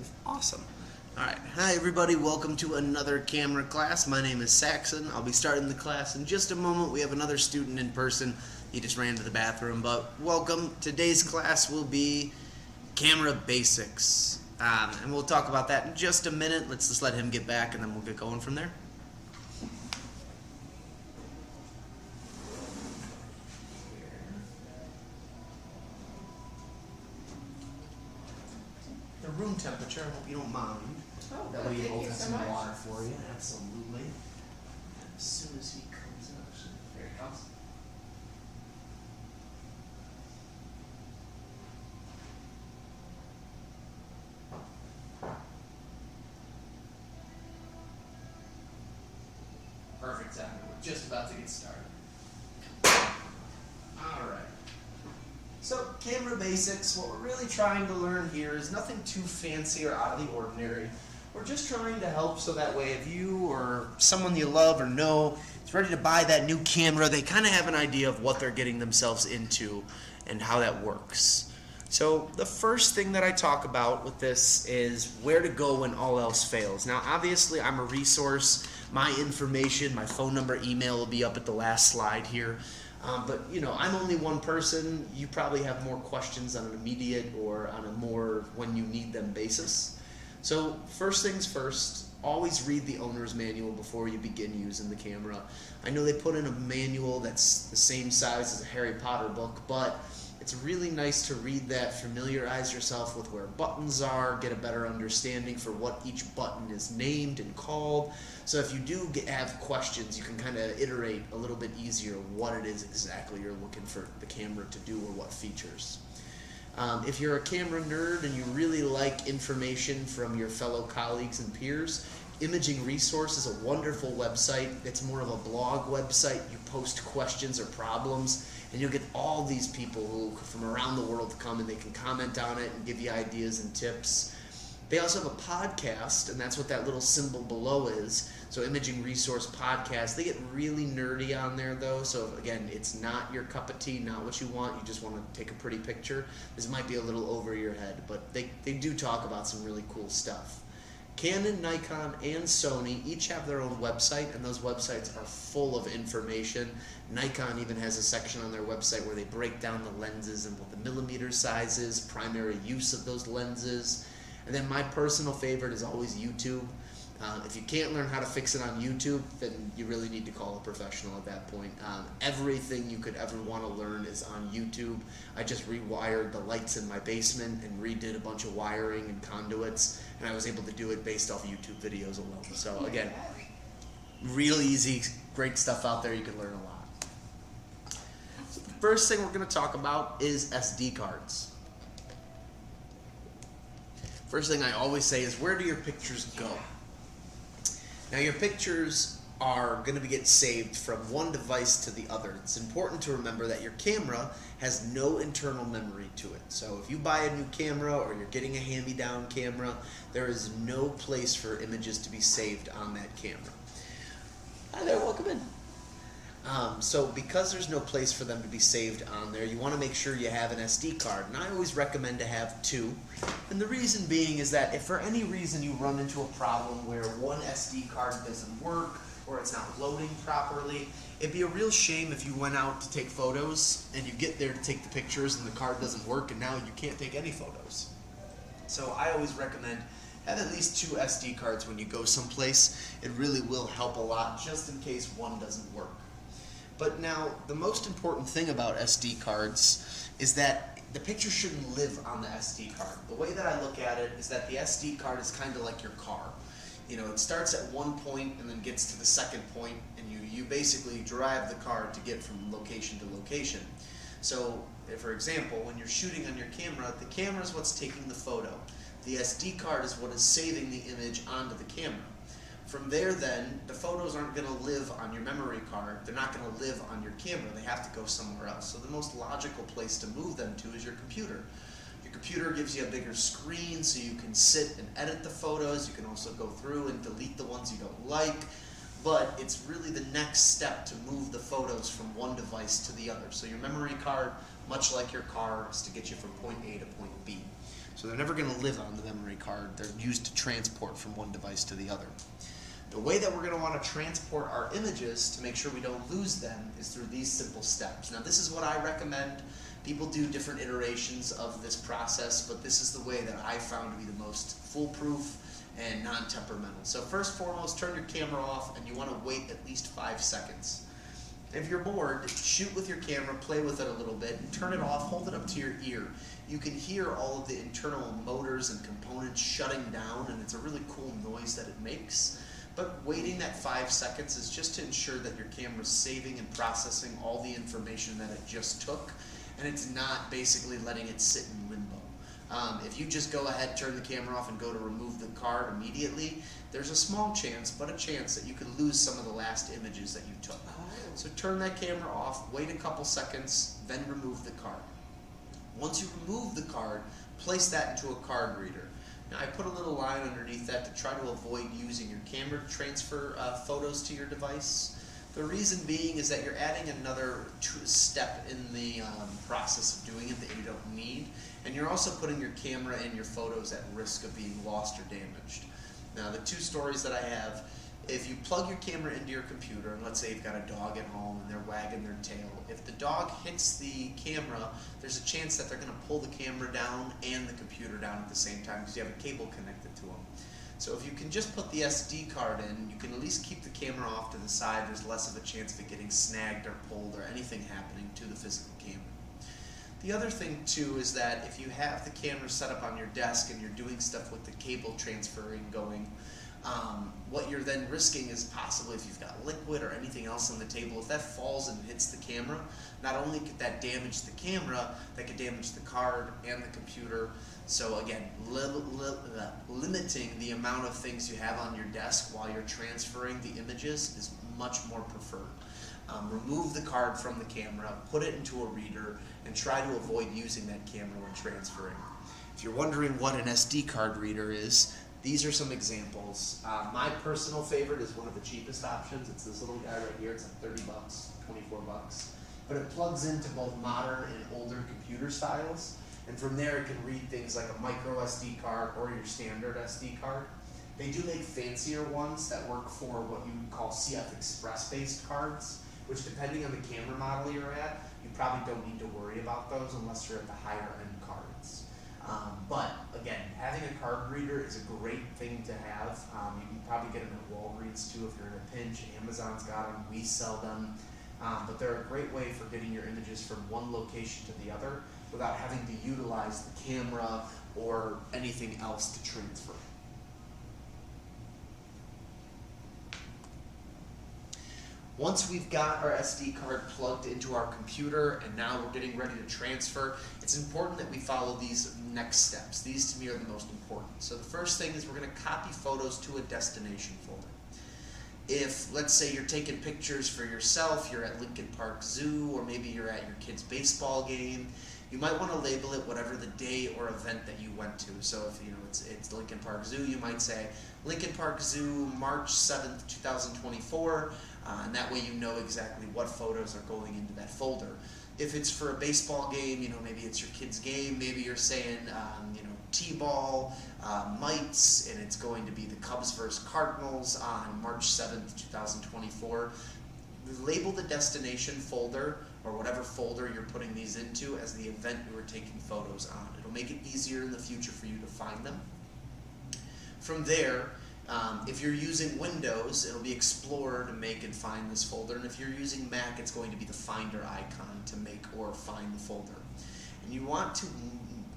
negative. Awesome. Alright, hi everybody, welcome to another camera class. My name is Saxon. I'll be starting the class in just a moment. We have another student in person. He just ran to the bathroom, but welcome. Today's class will be camera basics. And we'll talk about that in just a minute. Let's just let him get back and then we'll get going from there. The room temperature, I hope you don't mind. Oh, That good. way you Thank you open so some much. water for you. Absolutely. As soon as he comes up, there he comes. Perfect time. We're just about to get started. Alright. So, camera basics, what we're really trying to learn here is nothing too fancy or out of the ordinary. We're just trying to help so that way if you or someone you love or know is ready to buy that new camera, they kind of have an idea of what they're getting themselves into and how that works. So the first thing that I talk about with this is where to go when all else fails. Now obviously I'm a resource. My information, my phone number, email will be up at the last slide here. But you know, I'm only one person. You probably have more questions on an immediate or on a more when you need them basis. So first things first, always read the owner's manual before you begin using the camera. I know they put in a manual that's the same size as a Harry Potter book, but it's really nice to read that, familiarize yourself with where buttons are, get a better understanding for what each button is named and called. So if you do have questions, you can kind of iterate a little bit easier what it is exactly you're looking for the camera to do or what features. If you're a camera nerd and you really like information from your fellow colleagues and peers, Imaging Resource is a wonderful website. It's more of a blog website. You post questions or problems, and you'll get all these people who from around the world come and they can comment on it and give you ideas and tips. They also have a podcast, and that's what that little symbol below is. So Imaging Resource Podcast. They get really nerdy on there though, so again, it's not your cup of tea, not what you want. You just want to take a pretty picture. This might be a little over your head, but they do talk about some really cool stuff. Canon, Nikon, and Sony each have their own website, and those websites are full of information. Nikon even has a section on their website where they break down the lenses and what the millimeter size is, primary use of those lenses. And then my personal favorite is always YouTube. If you can't learn how to fix it on YouTube, then you really need to call a professional at that point. Everything you could ever want to learn is on YouTube. I just rewired the lights in my basement and redid a bunch of wiring and conduits, and I was able to do it based off YouTube videos alone. So again, real easy, great stuff out there. You can learn a lot. So the first thing we're going to talk about is SD cards. First thing I always say is, where do your pictures go? Now your pictures are going to get saved from one device to the other. It's important to remember that your camera has no internal memory to it. So if you buy a new camera or you're getting a hand-me-down camera, there is no place for images to be saved on that camera. Hi there, welcome in. So because there's no place for them to be saved on there, you want to make sure you have an SD card. And I always recommend to have two. And the reason being is that if for any reason you run into a problem where one SD card doesn't work or it's not loading properly, it'd be a real shame if you went out to take photos and you get there to take the pictures and the card doesn't work and now you can't take any photos. So I always recommend have at least two SD cards when you go someplace. It really will help a lot just in case one doesn't work. But now, the most important thing about SD cards is that the picture shouldn't live on the SD card. The way that I look at it is that the SD card is kind of like your car. You know, it starts at one point and then gets to the second point, and you basically drive the car to get from location to location. So, for example, when you're shooting on your camera, the camera is what's taking the photo. The SD card is what is saving the image onto the camera. From there then, the photos aren't going to live on your memory card. They're not going to live on your camera. They have to go somewhere else. So the most logical place to move them to is your computer. Your computer gives you a bigger screen so you can sit and edit the photos. You can also go through and delete the ones you don't like. But it's really the next step to move the photos from one device to the other. So your memory card much like your car, is to get you from point A to point B. So they're never going to live on the memory card. They're used to transport from one device to the other. The way that we're going to want to transport our images to make sure we don't lose them is through these simple steps. Now this is what I recommend. People do different iterations of this process, but this is the way that I found to be the most foolproof and non-temperamental. So first and foremost, turn your camera off, and you want to wait at least 5 seconds. If you're bored, shoot with your camera, play with it a little bit, and turn it off, hold it up to your ear. You can hear all of the internal motors and components shutting down, and it's a really cool noise that it makes. But waiting that 5 seconds is just to ensure that your camera's saving and processing all the information that it just took, and it's not basically letting it sit in limbo. If you just go ahead, turn the camera off, and go to remove the card immediately, there's a small chance, but a chance, that you could lose some of the last images that you took. So turn that camera off, wait a couple seconds, then remove the card. Once you remove the card, place that into a card reader. Now I put a little line underneath that to try to avoid using your camera to transfer photos to your device. The reason being is that you're adding another step in the process of doing it that you don't need, and you're also putting your camera and your photos at risk of being lost or damaged. Now the two stories that I have, if you plug your camera into your computer, and let's say you've got a dog at home and they're wagging their tail, if the dog hits the camera, there's a chance that they're going to pull the camera down and the computer down at the same time because you have a cable connected to them. So if you can just put the SD card in, you can at least keep the camera off to the side. There's less of a chance of it getting snagged or pulled or anything happening to the physical camera. The other thing too is that if you have the camera set up on your desk and you're doing stuff with the cable transferring going, what you're then risking is possibly if you've got liquid or anything else on the table, if that falls and hits the camera, not only could that damage the camera, that could damage the card and the computer. So again, limiting the amount of things you have on your desk while you're transferring the images is much more preferred. Remove the card from the camera, put it into a reader, and try to avoid using that camera when transferring. If you're wondering what an SD card reader is, these are some examples. My personal favorite is one of the cheapest options. It's this little guy right here. It's like 30 bucks, 24 bucks. But it plugs into both modern and older computer styles. And from there it can read things like a micro SD card or your standard SD card. They do make fancier ones that work for what you would call CF Express based cards, which depending on the camera model you're at, you probably don't need to worry about those unless you're at the higher end cards. But again, having a card reader is a great thing to have. You can probably get them at Walgreens too if you're in a pinch. Amazon's got them, we sell them. But they're a great way for getting your images from one location to the other without having to utilize the camera or anything else to transfer. Once we've got our SD card plugged into our computer and now we're getting ready to transfer, it's important that we follow these next steps. These to me are the most important. So the first thing is we're going to copy photos to a destination folder. If, let's say, you're taking pictures for yourself, you're at Lincoln Park Zoo, or maybe you're at your kid's baseball game, you might want to label it whatever the day or event that you went to. So if it's Lincoln Park Zoo, you might say Lincoln Park Zoo, March 7th, 2024, and that way you know exactly what photos are going into that folder. If it's for a baseball game, maybe it's your kid's game, maybe you're saying, T-ball, mites, and it's going to be the Cubs versus Cardinals on March 7th, 2024. Label the destination folder or whatever folder you're putting these into as the event you were taking photos on. It'll make it easier in the future for you to find them. From there, if you're using Windows, it'll be Explorer to make and find this folder, and if you're using Mac, it's going to be the Finder icon to make or find the folder. And you want to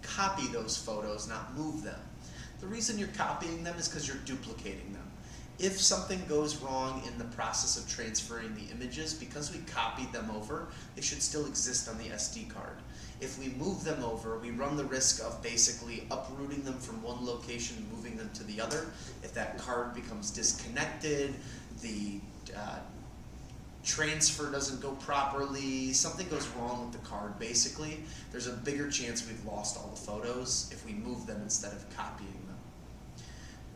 copy those photos, not move them. The reason you're copying them is because you're duplicating them. If something goes wrong in the process of transferring the images, because we copied them over, they should still exist on the SD card. If we move them over, we run the risk of basically uprooting them from one location and moving them to the other. If that card becomes disconnected, the transfer doesn't go properly, something goes wrong with the card basically, there's a bigger chance we've lost all the photos if we move them instead of copying them.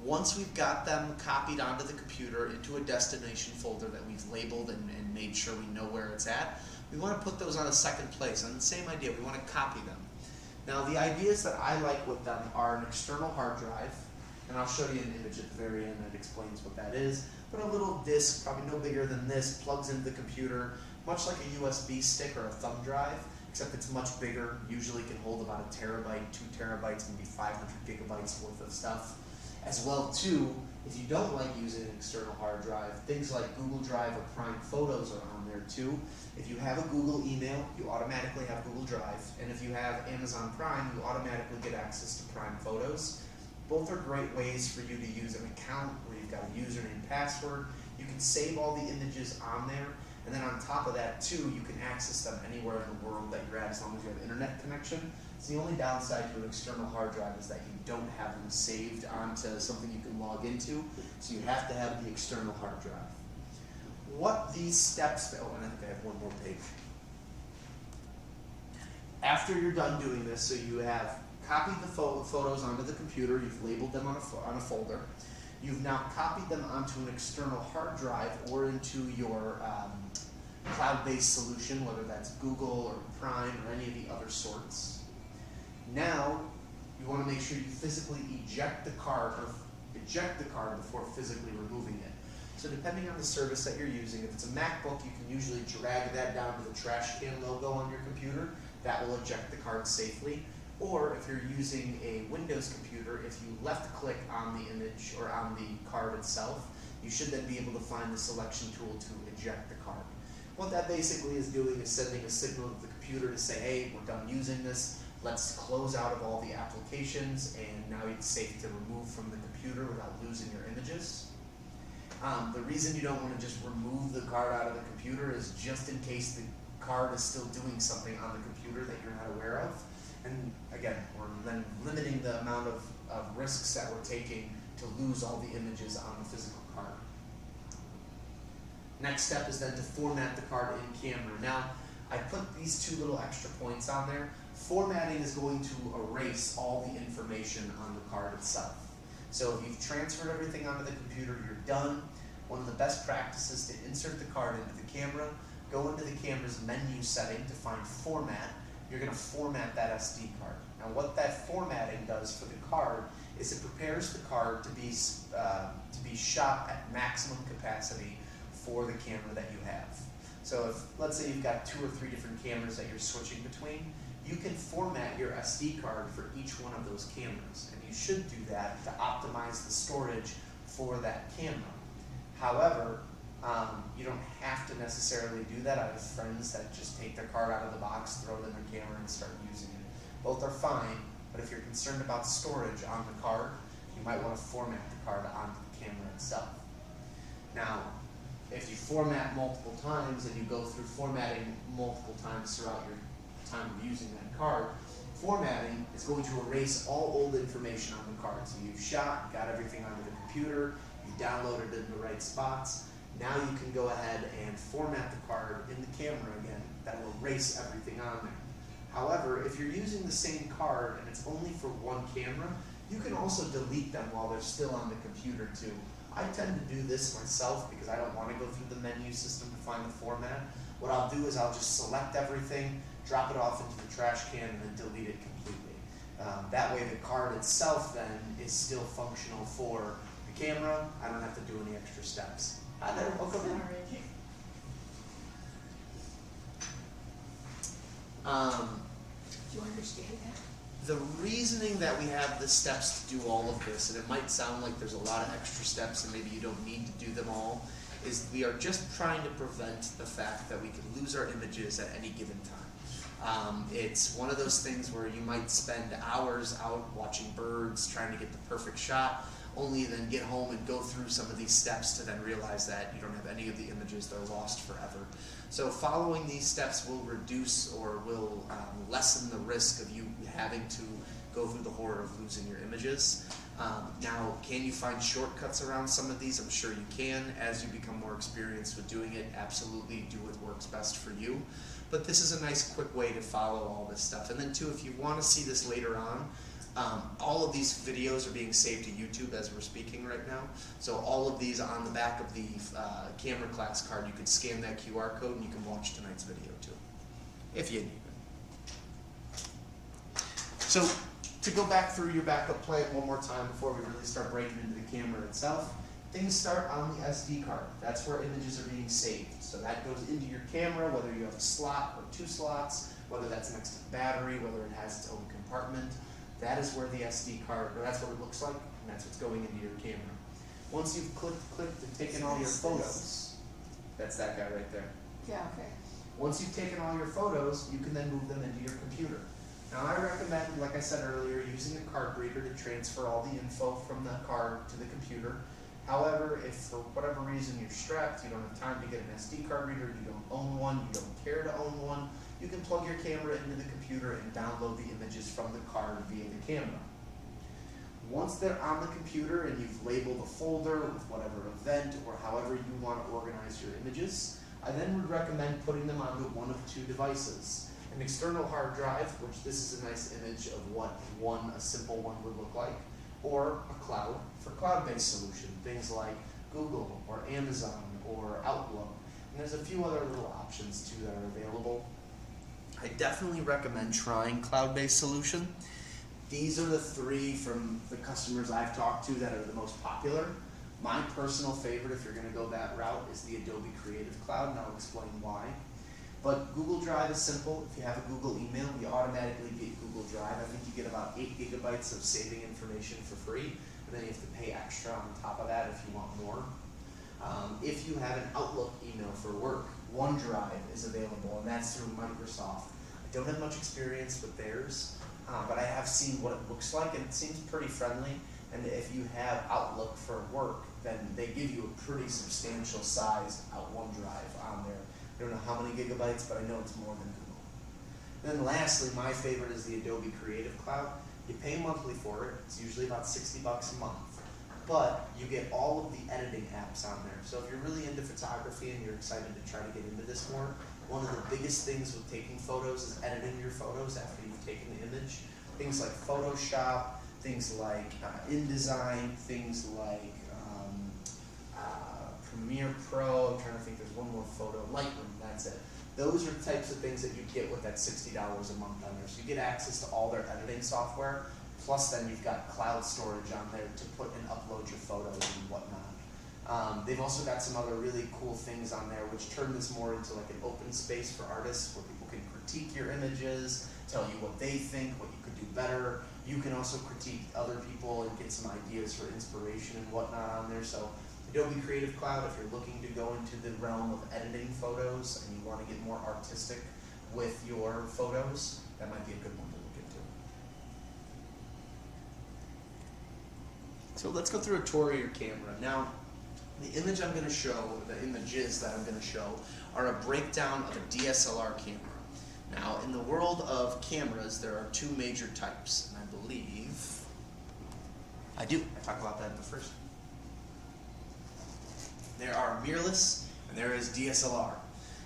Once we've got them copied onto the computer into a destination folder that we've labeled and made sure we know where it's at, we want to put those on a second place. On the same idea, we want to copy them. Now the ideas that I like with them are an external hard drive, and I'll show you an image at the very end that explains what that is, but a little disk, probably no bigger than this, plugs into the computer, much like a USB stick or a thumb drive, except it's much bigger, usually can hold about 1 terabyte, 2 terabytes, maybe 500 gigabytes worth of stuff. As well too, if you don't like using an external hard drive, things like Google Drive or Prime Photos are on there too. If you have a Google email, you automatically have Google Drive, and if you have Amazon Prime, you automatically get access to Prime Photos. Both are great ways for you to use an account where you've got a username and password. You can save all the images on there, and then on top of that too, you can access them anywhere in the world that you're at as long as you have internet connection. So the only downside to an external hard drive is that you don't have them saved onto something you can log into, so you have to have the external hard drive. What these steps, oh, and I think I have one more page. After you're done doing this, so you have copied the photos onto the computer, you've labeled them on a folder, you've now copied them onto an external hard drive or into your cloud-based solution, whether that's Google or Prime or any of the other sorts. Now, you want to make sure you physically eject the card before physically removing it. So depending on the service that you're using, if it's a MacBook, you can usually drag that down to the trash can logo on your computer. That will eject the card safely. Or if you're using a Windows computer, if you left click on the image or on the card itself, you should then be able to find the selection tool to eject the card. What that basically is doing is sending a signal to the computer to say, hey, we're done using this. Let's close out of all the applications, and now it's safe to remove from the computer without losing your images. The reason you don't want to just remove the card out of the computer is just in case the card is still doing something on the computer that you're not aware of. And again, we're then limiting the amount of risks that we're taking to lose all the images on the physical card. Next step is then to format the card in camera. Now, I put these two little extra points on there. Formatting is going to erase all the information on the card itself. So if you've transferred everything onto the computer, you're done. One of the best practices to insert the card into the camera, go into the camera's menu setting to find format. You're going to format that SD card. Now what that formatting does for the card is it prepares the card to be shot at maximum capacity for the camera that you have. So if, let's say you've got 2 or 3 different cameras that you're switching between, you can format your SD card for each one of those cameras. And you should do that to optimize the storage for that camera. However, you don't have to necessarily do that. I have friends that just take their card out of the box, throw it in their camera, and start using it. Both are fine, but if you're concerned about storage on the card, you might want to format the card onto the camera itself. Now, if you format multiple times and you go through formatting multiple times throughout your time of using that card, formatting is going to erase all old information on the card. So you've shot, got everything onto the computer, you downloaded it in the right spots. Now you can go ahead and format the card in the camera again. That will erase everything on there. However, if you're using the same card and it's only for one camera, you can also delete them while they're still on the computer too. I tend to do this myself because I don't want to go through the menu system to find the format. What I'll do is I'll just select everything, drop it off into the trash can, and then delete it completely. That way the card itself then is still functional for the camera. I don't have to do any extra steps. Hi there, welcome in. Do you understand that? The reasoning that we have the steps to do all of this, and it might sound like there's a lot of extra steps and maybe you don't need to do them all, is we are just trying to prevent the fact that we could lose our images at any given time. It's one of those things where you might spend hours out watching birds, trying to get the perfect shot, only then get home and go through some of these steps to then realize that you don't have any of the images, they're lost forever. So following these steps will reduce or will lessen the risk of you having to go through the horror of losing your images. Now, can you find shortcuts around some of these? I'm sure you can. As you become more experienced with doing it, absolutely do what works best for you. But this is a nice quick way to follow all this stuff. And then too, if you want to see this later on, All of these videos are being saved to YouTube as we're speaking right now. So all of these on the back of the camera class card, you could scan that QR code and you can watch tonight's video too, if you need it. So to go back through your backup plan one more time before we really start breaking into the camera itself, things start on the SD card. That's where images are being saved. So that goes into your camera, whether you have a slot or 2 slots, whether that's next to the battery, whether it has its own compartment. That is where the SD card, or that's what it looks like, and that's what's going into your camera. Once you've clicked and taken all your photos, that's that guy right there. Yeah, okay. Once you've taken all your photos, you can then move them into your computer. Now I recommend, like I said earlier, using a card reader to transfer all the info from the card to the computer. However, if for whatever reason you're strapped, you don't have time to get an SD card reader, you don't own one, you don't care to own one, you can plug your camera into the computer and download the images from the card via the camera. Once they're on the computer and you've labeled a folder with whatever event or however you want to organize your images, I then would recommend putting them onto one of 2 devices. An external hard drive, which this is a nice image of what a simple one would look like, or a cloud for cloud-based solution, things like Google or Amazon or Outlook. And there's a few other little options too that are available. I definitely recommend trying cloud-based solution. These are the 3 from the customers I've talked to that are the most popular. My personal favorite, if you're going to go that route, is the Adobe Creative Cloud, and I'll explain why. But Google Drive is simple. If you have a Google email, you automatically get Google Drive. I think you get about 8 gigabytes of saving information for free, and then you have to pay extra on top of that if you want more. If you have an Outlook email for work, OneDrive is available, and that's through Microsoft. I don't have much experience with theirs, but I have seen what it looks like, and it seems pretty friendly. And if you have Outlook for work, then they give you a pretty substantial sized OneDrive on there. I don't know how many gigabytes, but I know it's more than Google. Then lastly, my favorite is the Adobe Creative Cloud. You pay monthly for it. It's usually about $60 a month. But you get all of the editing apps on there. So if you're really into photography and you're excited to try to get into this more, one of the biggest things with taking photos is editing your photos after you've taken the image. Things like Photoshop, things like InDesign, things like Premiere Pro. I'm trying to think, there's one more photo. Lightroom, that's it. Those are types of things that you get with that $60 a month on there. So you get access to all their editing software, plus then you've got cloud storage on there to put and upload your photos and whatnot. They've also got some other really cool things on there which turn this more into like an open space for artists where people can critique your images, tell you what they think, what you could do better. You can also critique other people and get some ideas for inspiration and whatnot on there. So Adobe Creative Cloud, if you're looking to go into the realm of editing photos and you want to get more artistic with your photos, that might be a good one to look into. So let's go through a tour of your camera. Now, the image I'm going to show, the images that I'm going to show, are a breakdown of a DSLR camera. Now, in the world of cameras, there are 2 major types, and I believe I talk about that in the first. There are mirrorless, and there is DSLR.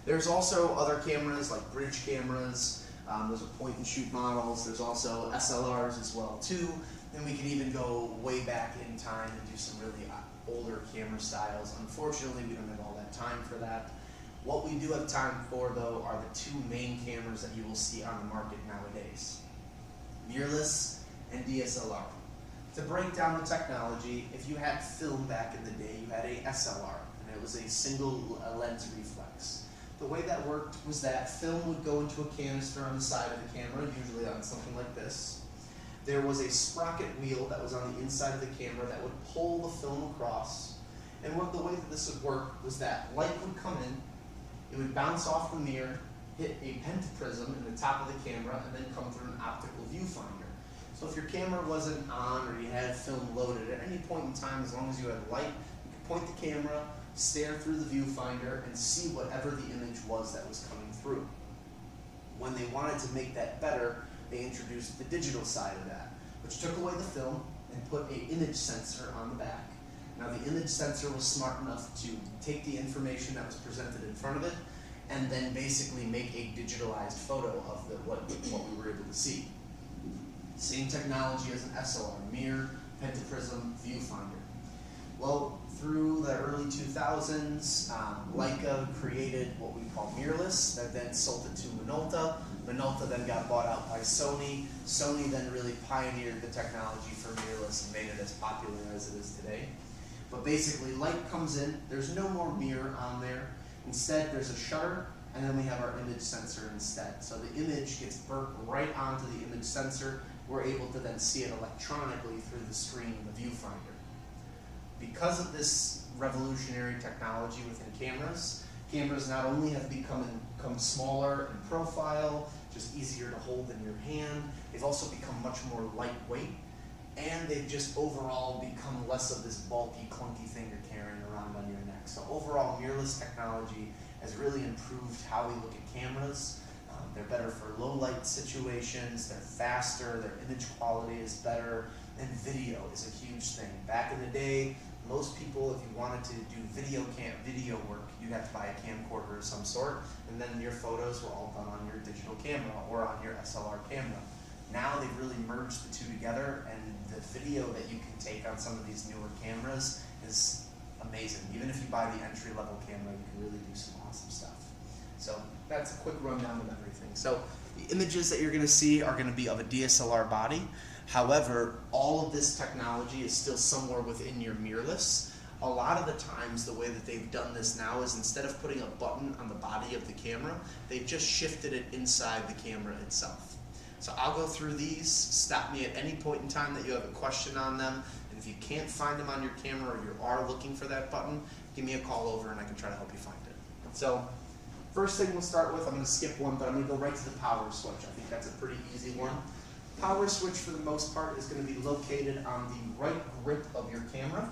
There's also other cameras like bridge cameras. Those are point-and-shoot models. There's also SLRs as well too. And we can even go way back in time and do some really older camera styles. Unfortunately, we don't have all that time for that. What we do have time for, though, are the 2 main cameras that you will see on the market nowadays: mirrorless and DSLR. To break down the technology, if you had film back in the day, you had a SLR, and it was a single lens reflex. The way that worked was that film would go into a canister on the side of the camera, usually on something like this. There was a sprocket wheel that was on the inside of the camera that would pull the film across. And the way that this would work was that light would come in, it would bounce off the mirror, hit a pentaprism in the top of the camera, and then come through an optical viewfinder. So if your camera wasn't on or you had film loaded at any point in time, as long as you had light, you could point the camera, stare through the viewfinder, and see whatever the image was that was coming through. When they wanted to make that better, they introduced the digital side of that, which took away the film and put an image sensor on the back. Now the image sensor was smart enough to take the information that was presented in front of it and then basically make a digitalized photo of what we were able to see. Same technology as an SLR, mirror, pentaprism, viewfinder. Well, through the early 2000s, Leica created what we call mirrorless, that then sold it to Minolta. Minolta then got bought out by Sony. Sony then really pioneered the technology for mirrorless and made it as popular as it is today. But basically, light comes in, there's no more mirror on there. Instead, there's a shutter, and then we have our image sensor instead. So the image gets burnt right onto the image sensor. We're able to then see it electronically through the screen of the viewfinder. Because of this revolutionary technology within cameras, cameras not only have become smaller in profile, just easier to hold in your hand, they've also become much more lightweight, and they've just overall become less of this bulky, clunky thing you're carrying around on your neck. So overall, mirrorless technology has really improved how we look at cameras. They're better for low light situations, they're faster, their image quality is better, and video is a huge thing. Back in the day, most people, if you wanted to do video work, you'd have to buy a camcorder of some sort, and then your photos were all done on your digital camera or on your SLR camera. Now they've really merged the two together, and the video that you can take on some of these newer cameras is amazing. Even if you buy the entry-level camera, you can really do some awesome stuff. So that's a quick rundown of everything. So the images that you're going to see are going to be of a DSLR body. However, all of this technology is still somewhere within your mirrorless. A lot of the times the way that they've done this now is instead of putting a button on the body of the camera, they've just shifted it inside the camera itself. So I'll go through these, stop me at any point in time that you have a question on them, and if you can't find them on your camera or you are looking for that button, give me a call over and I can try to help you find it. So first thing we'll start with, I'm going to skip one, but I'm going to go right to the power switch. I think that's a pretty easy one. Power switch for the most part is going to be located on the right grip of your camera.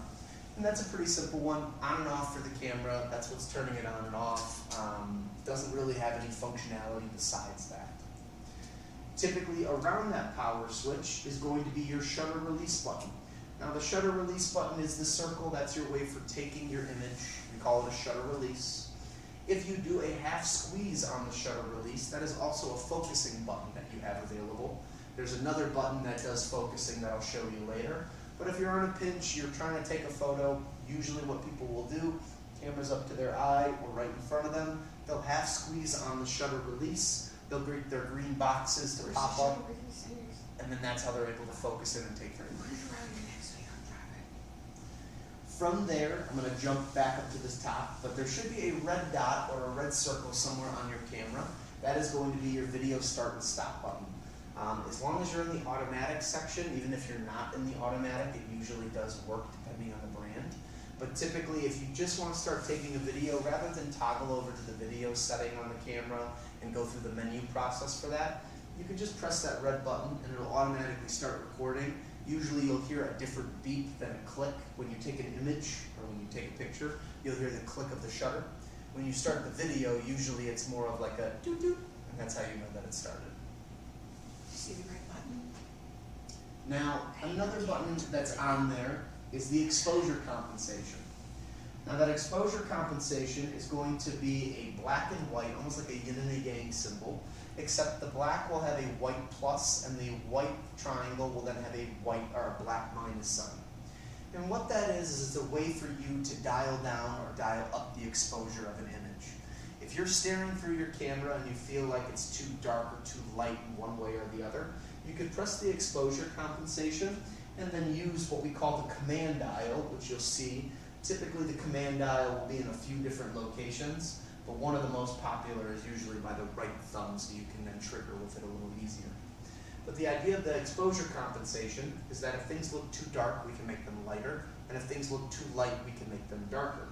And that's a pretty simple one, on and off for the camera, that's what's turning it on and off. Doesn't really have any functionality besides that. Typically around that power switch is going to be your shutter release button. Now the shutter release button is the circle, that's your way for taking your image, we call it a shutter release. If you do a half squeeze on the shutter release, that is also a focusing button that you have available. There's another button that does focusing that I'll show you later. But if you're on a pinch, you're trying to take a photo, usually what people will do, camera's up to their eye or right in front of them, they'll half squeeze on the shutter release, they'll get their green boxes to pop up, and then that's how they're able to focus in and take their image. From there, I'm going to jump back up to this top, but there should be a red dot or a red circle somewhere on your camera. That is going to be your video start and stop button. As long as you're in the automatic section, even if you're not in the automatic, it usually does work depending on the brand. But typically, if you just want to start taking a video, rather than toggle over to the video setting on the camera and go through the menu process for that, you can just press that red button and it'll automatically start recording. Usually you'll hear a different beep than a click. When you take an image or when you take a picture, you'll hear the click of the shutter. When you start the video, usually it's more of like a doot-doot, and that's how you know that it started. See the right button? Now, another button that's on there is the exposure compensation. Now that exposure compensation is going to be a black and white, almost like a yin and a yang symbol, except the black will have a white plus and the white triangle will then have a white or a black minus sign. And what that is it's a way for you to dial down or dial up the exposure of an image. If you're staring through your camera and you feel like it's too dark or too light in one way or the other, you could press the exposure compensation and then use what we call the command dial, which you'll see. Typically the command dial will be in a few different locations, but one of the most popular is usually by the right thumb, so you can then trigger with it a little easier. But the idea of the exposure compensation is that if things look too dark, we can make them lighter, and if things look too light, we can make them darker.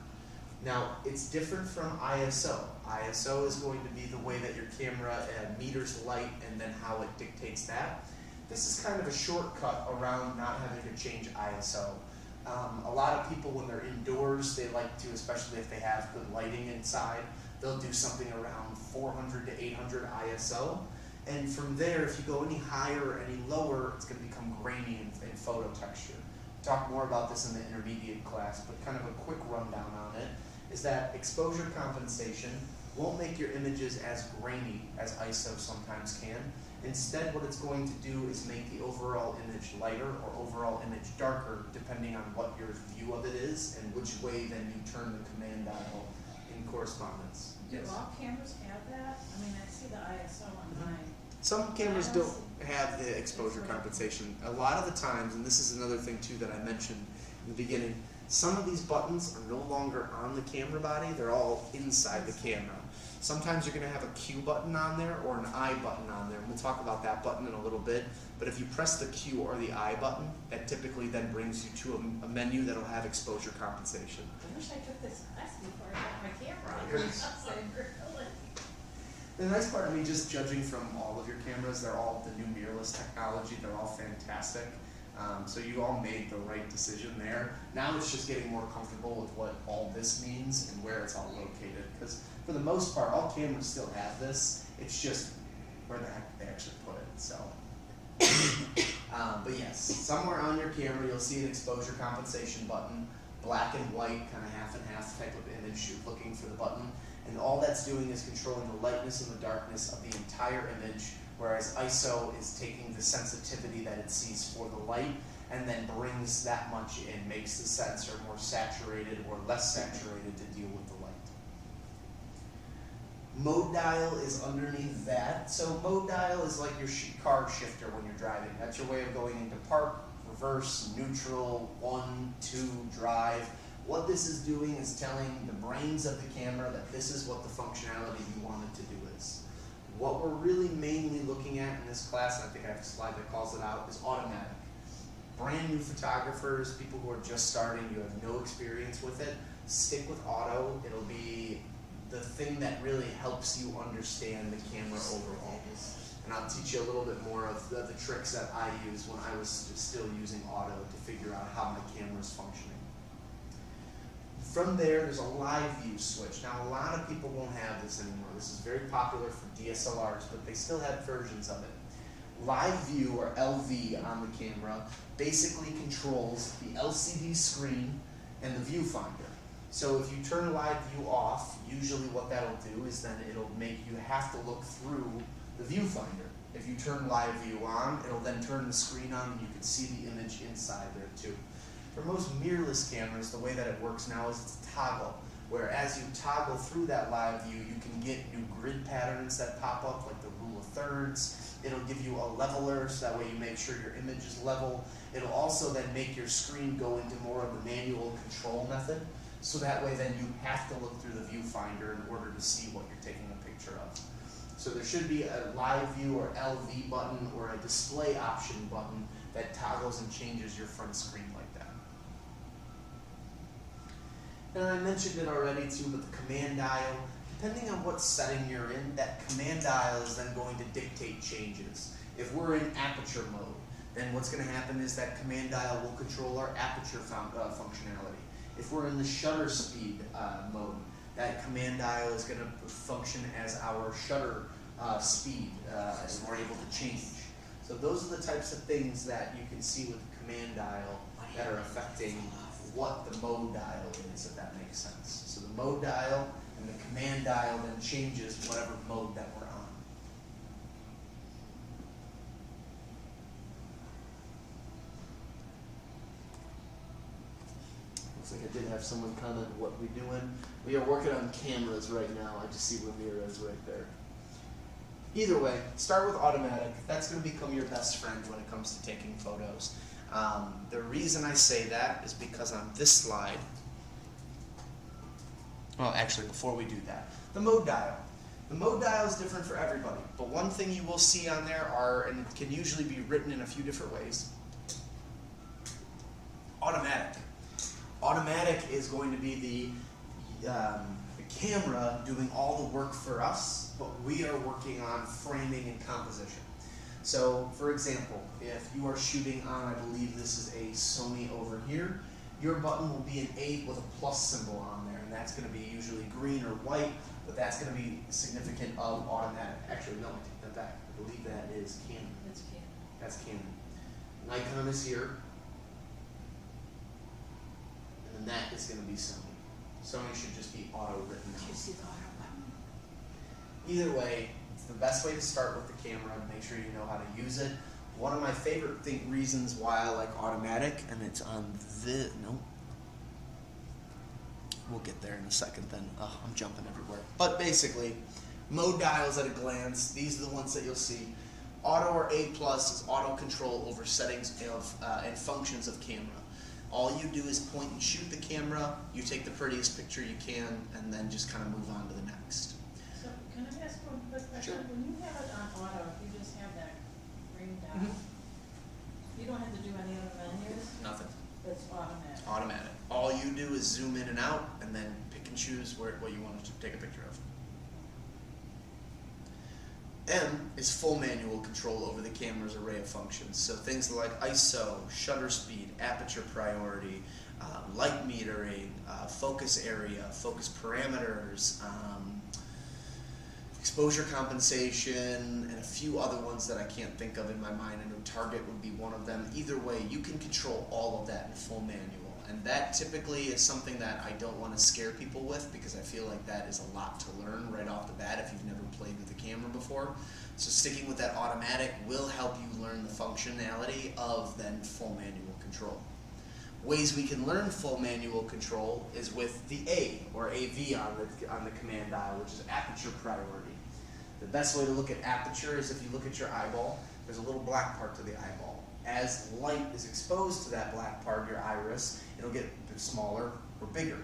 Now, it's different from ISO. ISO is going to be the way that your camera meters light and then how it dictates that. This is kind of a shortcut around not having to change ISO. A lot of people, when they're indoors, they like to, especially if they have good lighting inside, they'll do something around 400 to 800 ISO. And from there, if you go any higher or any lower, it's going to become grainy in photo texture. We'll talk more about this in the intermediate class, but kind of a quick rundown on it is that exposure compensation won't make your images as grainy as ISO sometimes can. Instead, what it's going to do is make the overall image lighter or overall image darker, depending on what your view of it is and which way then you turn the command dial in correspondence. Do Yes. all cameras have that? I mean, I see the ISO on mine. Some cameras don't have the exposure compensation. A lot of the times, and this is another thing too that I mentioned in the beginning, some of these buttons are no longer on the camera body, they're all inside the camera. Sometimes you're going to have a Q button on there or an I button on there, and we'll talk about that button in a little bit. But if you press the Q or the I button, that typically then brings you to a menu that'll have exposure compensation. I wish I took this class before I got my camera. Yours. Really? The nice part, I mean, just judging from all of your cameras, they're all the new mirrorless technology, they're all fantastic. So you all made the right decision there. Now it's just getting more comfortable with what all this means and where it's all located. Because for the most part, all cameras still have this. It's just where the heck they actually put it. So, but yes, somewhere on your camera you'll see an exposure compensation button, black and white, kind of half and half type of image. You're looking for the button, and all that's doing is controlling the lightness and the darkness of the entire image. Whereas ISO is taking the sensitivity that it sees for the light and then brings that much in, makes the sensor more saturated or less saturated to deal with the light. Mode dial is underneath that. So mode dial is like your car shifter when you're driving. That's your way of going into park, reverse, neutral, 1, 2, drive. What this is doing is telling the brains of the camera that this is what the functionality you want it to do is. What we're really mainly looking at in this class, and I think I have a slide that calls it out, is automatic. Brand new photographers, people who are just starting, you have no experience with it, stick with auto. It'll be the thing that really helps you understand the camera overall. And I'll teach you a little bit more of the tricks that I used when I was still using auto to figure out how my camera is functioning. From there's a live view switch. Now, a lot of people won't have this anymore. This is very popular for DSLRs, but they still have versions of it. Live view, or LV on the camera, basically controls the LCD screen and the viewfinder. So if you turn live view off, usually what that'll do is then it'll make you have to look through the viewfinder. If you turn live view on, it'll then turn the screen on and you can see the image inside there too. For most mirrorless cameras, the way that it works now is it's a toggle, where as you toggle through that live view, you can get new grid patterns that pop up, like the rule of thirds. It'll give you a leveler, so that way you make sure your image is level. It'll also then make your screen go into more of the manual control method, so that way then you have to look through the viewfinder in order to see what you're taking a picture of. So there should be a live view or LV button or a display option button that toggles and changes your front screen like that. And I mentioned it already too, but the command dial, depending on what setting you're in, that command dial is then going to dictate changes. If we're in aperture mode, then what's going to happen is that command dial will control our aperture functionality. If we're in the shutter speed mode, that command dial is going to function as our shutter speed, and we're able to change. So those are the types of things that you can see with the command dial that are affecting what the mode dial is, if that makes sense. So the mode dial and the command dial then changes whatever mode that we're on. Looks like I did have someone comment what we're doing. We are working on cameras right now. I just see Ramira is right there. Either way, start with automatic. That's going to become your best friend when it comes to taking photos. The reason I say that is because on this slide, well, actually, before we do that, the mode dial. The mode dial is different for everybody, but one thing you will see on there are, and it can usually be written in a few different ways, automatic. Automatic is going to be the camera doing all the work for us, but we are working on framing and composition. So, for example, if you are shooting on, I believe this is a Sony over here, your button will be an 8 with a plus symbol on there, and that's going to be usually green or white, but that's going to be significant of automatic. Actually, no, I take that back. I believe that is Canon. That's Canon. That's Canon. Nikon is here, and then that is going to be Sony. Sony should just be auto written Do you out. see the auto button? Either way, it's the best way to start with the camera and make sure you know how to use it. One of my favorite reasons why I like automatic, and it's on the, nope. We'll get there in a second then. Oh, I'm jumping everywhere. But basically, mode dials at a glance, these are the ones that you'll see. Auto or A+ is auto control over settings of, and functions of camera. All you do is point and shoot the camera, you take the prettiest picture you can, and then just kind of move on to the next. So can I ask one quick question? Sure. When you have it on auto, if you just have that green dot, you don't have to do any other menus? Nothing. It's automatic. Automatic. All you do is zoom in and out, and then pick and choose what you want to take a picture of. M is full manual control over the camera's array of functions. So things like ISO, shutter speed, aperture priority, light metering, focus area, focus parameters, exposure compensation, and a few other ones that I can't think of in my mind. I know target would be one of them. Either way, you can control all of that in full manual. And that typically is something that I don't want to scare people with, because I feel like that is a lot to learn right off the bat if you've never played with a camera before. So sticking with that automatic will help you learn the functionality of then full manual control. Ways we can learn full manual control is with the A or AV on the command dial, which is aperture priority. The best way to look at aperture is if you look at your eyeball, there's a little black part to the eyeball. As light is exposed to that black part, your iris, it'll get smaller or bigger.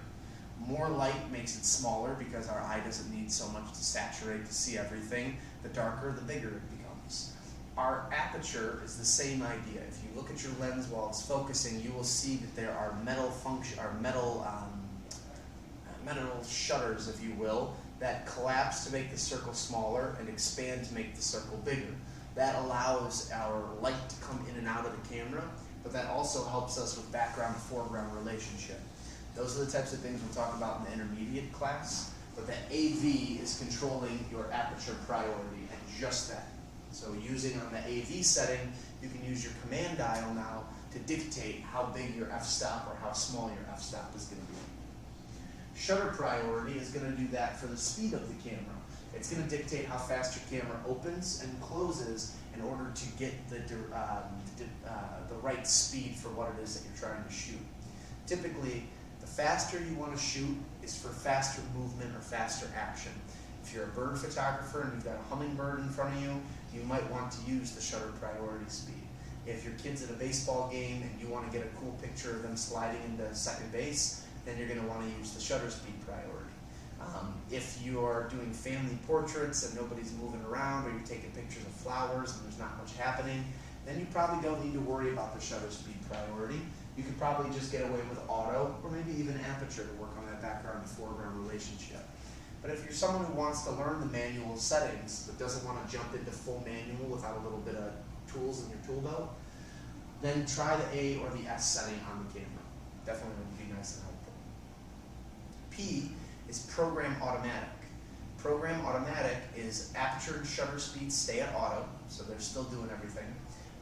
More light makes it smaller because our eye doesn't need so much to saturate to see everything. The darker, the bigger it becomes. Our aperture is the same idea. If you look at your lens while it's focusing, you will see that there are metal shutters, if you will, that collapse to make the circle smaller and expand to make the circle bigger. That allows our light to come in and out of the camera, but that also helps us with background-foreground relationship. Those are the types of things we'll talk about in the intermediate class, but the AV is controlling your aperture priority and just that. So using on the AV setting, you can use your command dial now to dictate how big your f-stop or how small your f-stop is going to be. Shutter priority is going to do that for the speed of the camera. It's going to dictate how fast your camera opens and closes in order to get the right speed for what it is that you're trying to shoot. Typically, the faster you want to shoot is for faster movement or faster action. If you're a bird photographer and you've got a hummingbird in front of you, you might want to use the shutter priority speed. If your kid's at a baseball game and you want to get a cool picture of them sliding into second base, then you're going to want to use the shutter speed priority. If you are doing family portraits and nobody's moving around, or you're taking pictures of flowers and there's not much happening, then you probably don't need to worry about the shutter speed priority. You could probably just get away with auto or maybe even aperture to work on that background to foreground relationship. But if you're someone who wants to learn the manual settings but doesn't want to jump into full manual without a little bit of tools in your tool belt, then try the A or the S setting on the camera. Definitely would be nice and helpful. P is program automatic. Program automatic is aperture and shutter speed stay at auto, so they're still doing everything,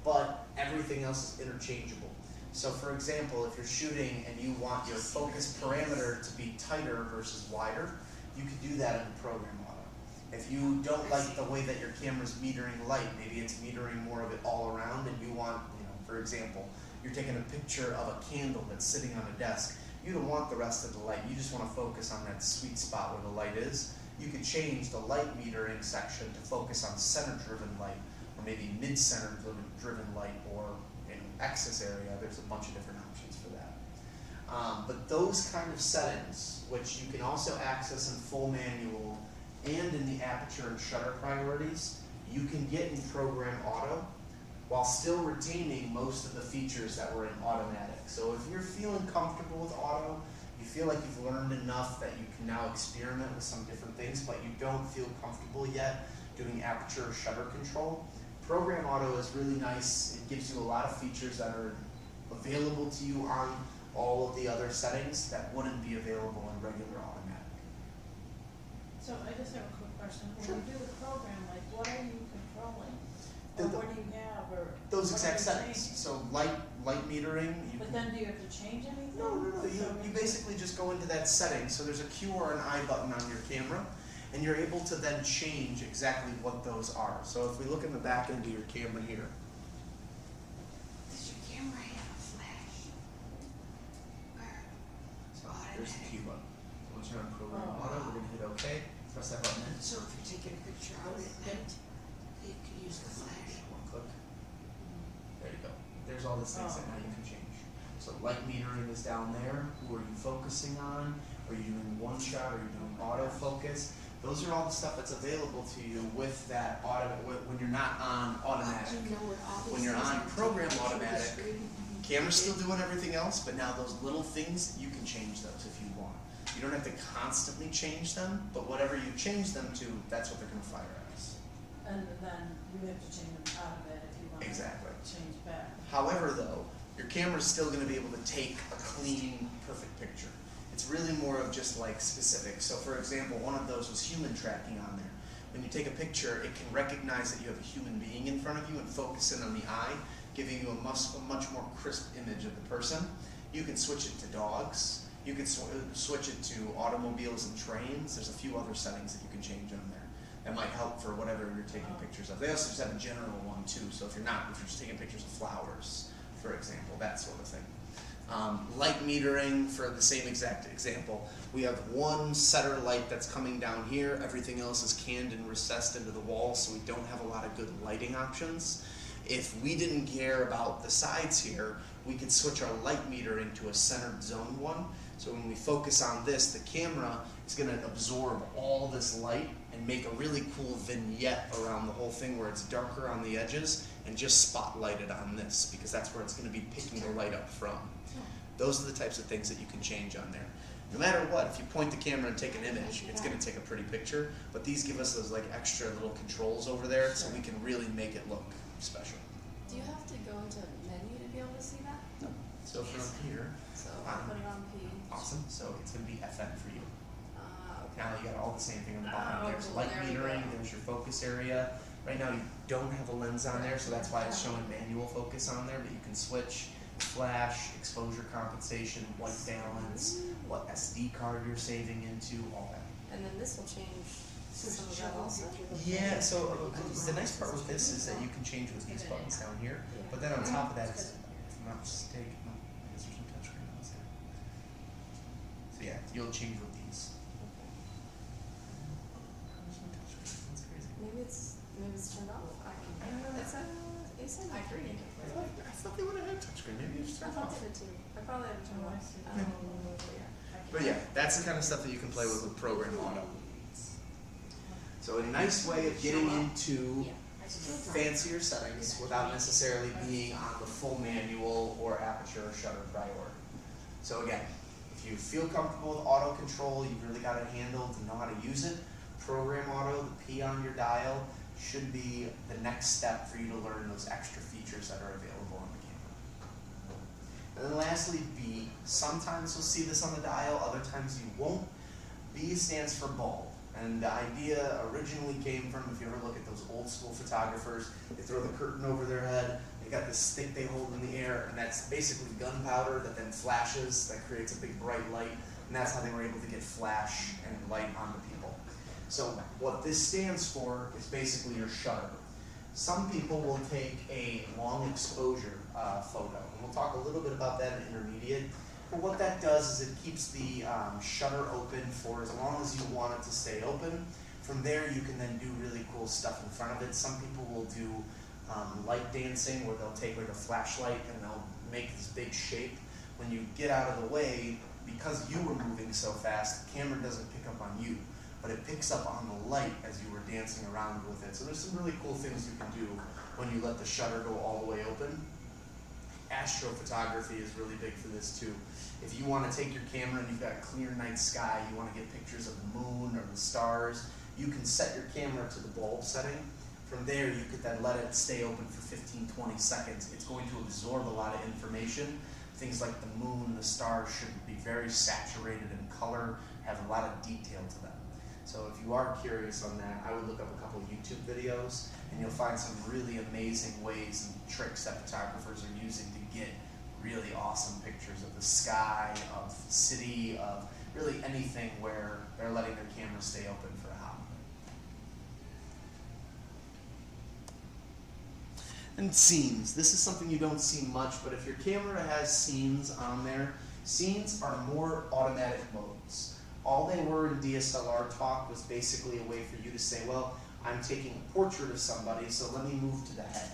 but everything else is interchangeable. So for example, if you're shooting and you want your focus parameter to be tighter versus wider, you can do that in the program auto. If you don't like the way that your camera's metering light, maybe it's metering more of it all around and you want, for example, you're taking a picture of a candle that's sitting on a desk. You don't want the rest of the light. You just want to focus on that sweet spot where the light is. You could change the light metering section to focus on center-driven light, or maybe mid-center driven light, or in axis area. There's a bunch of different options for that. But those kind of settings, which you can also access in full manual and in the aperture and shutter priorities, you can get in program auto while still retaining most of the features that were in automatic. So if you're feeling comfortable with auto, you feel like you've learned enough that you can now experiment with some different things, but you don't feel comfortable yet doing aperture or shutter control, program auto is really nice. It gives you a lot of features that are available to you on all of the other settings that wouldn't be available in regular automatic. So I just have a quick question. When Sure. you do the program, like what are you controlling? Or The- what do you have? Or Those what exact are you settings. changing? So light metering. But then do you have to change anything? No. So You basically just go into that setting. So there's a Q or an I button on your camera, and you're able to then change exactly what those are. So if we look in the back end of your camera here, Does your camera have a flash? so there's the key button. Once you're on program auto, we're gonna hit OK, press that button in. So if you're taking a picture out at night, you can use the flash. One click. There you go. There's all the things that now you can change. So light metering is down there. Who are you focusing on? Are you doing one shot? Are you doing autofocus? Those are all the stuff that's available to you with that auto when you're not on automatic. You know what all these When you're things on are program taking picture of the automatic, screen? Camera's still doing everything else, but now those little things, you can change those if you want. You don't have to constantly change them, but whatever you change them to, that's what they're gonna fire as. And then you have to change them out of it if you want to Exactly. change back. However though, your camera's still gonna be able to take a clean, perfect picture. It's really more of just like specific. So for example, one of those was human tracking on there. When you take a picture, it can recognize that you have a human being in front of you and focus in on the eye, giving you a much more crisp image of the person. You can switch it to dogs. You can switch it to automobiles and trains. There's a few other settings that you can change on there that might help for whatever you're taking pictures of. They also just have a general one too. So if you're just taking pictures of flowers, for example, that sort of thing. Light metering, for the same exact example, we have one setter light that's coming down here. Everything else is canned and recessed into the wall, so we don't have a lot of good lighting options. If we didn't care about the sides here, we could switch our light metering to a centered zone one. So when we focus on this, the camera is going to absorb all this light and make a really cool vignette around the whole thing where it's darker on the edges and just spotlighted on this, because that's where it's going to be picking the light up from. Those are the types of things that you can change on there. No matter what, if you point the camera and take an image, it's going to take a pretty picture, but these give us those like extra little controls over there so we can really make it look special. Do you have to go into menu to be able to see that? So from here, So Um, put it on P. awesome, so it's going to be FN for you. Okay. Now you got all the same thing on the bottom. Oh, There's cool. light There we metering, go. there's your focus area. Right now you don't have a lens on there, so that's why it's showing manual focus on there, but you can switch flash, exposure compensation, white balance, what SD card you're saving into, all that. And then this will change some of that also. Yeah, so the nice part with this is that you can change with these buttons down here, but then on top of that, if I'm not mistaken, I guess there's no touchscreen on this there. So yeah, you'll change with these. There's no touchscreen, that's crazy. Maybe it's turned off. It said I green. I thought they would have had touchscreen, maybe it's I turned thought off. they did too. I probably have turned Oh, I off. see. But yeah, that's the kind of stuff that you can play with Program Auto. So a nice way of getting into fancier settings without necessarily being on the full manual or aperture or shutter priority. So again, if you feel comfortable with auto control, you've really got it handled and know how to use it, Program Auto, the P on your dial, should be the next step for you to learn those extra features that are available on the camera. And then lastly, B. Sometimes you'll see this on the dial, other times you won't. B stands for bulb. And the idea originally came from, if you ever look at those old school photographers, they throw the curtain over their head, they got this stick they hold in the air, and that's basically gunpowder that then flashes, that creates a big bright light, and that's how they were able to get flash and light onto people. So what this stands for is basically your shutter. Some people will take a long exposure photo, and we'll talk a little bit about that in intermediate. But what that does is it keeps the shutter open for as long as you want it to stay open. From there you can then do really cool stuff in front of it. Some people will do light dancing where they'll take like a flashlight and they'll make this big shape. When you get out of the way, because you were moving so fast, the camera doesn't pick up on you, but it picks up on the light as you were dancing around with it. So there's some really cool things you can do when you let the shutter go all the way open. Astrophotography is really big for this too. If you want to take your camera and you've got a clear night sky, you want to get pictures of the moon or the stars, you can set your camera to the bulb setting. From there, you could then let it stay open for 15-20 seconds. It's going to absorb a lot of information. Things like the moon and the stars should be very saturated in color, have a lot of detail to them. So if you are curious on that, I would look up a couple of YouTube videos and you'll find some really amazing ways and tricks that photographers are using to get really awesome pictures of the sky, of the city, of really anything where they're letting their camera stay open for a hot minute. And scenes. This is something you don't see much, but if your camera has scenes on there, scenes are more automatic modes. All they were in DSLR talk was basically a way for you to say, well, I'm taking a portrait of somebody, so let me move to the head.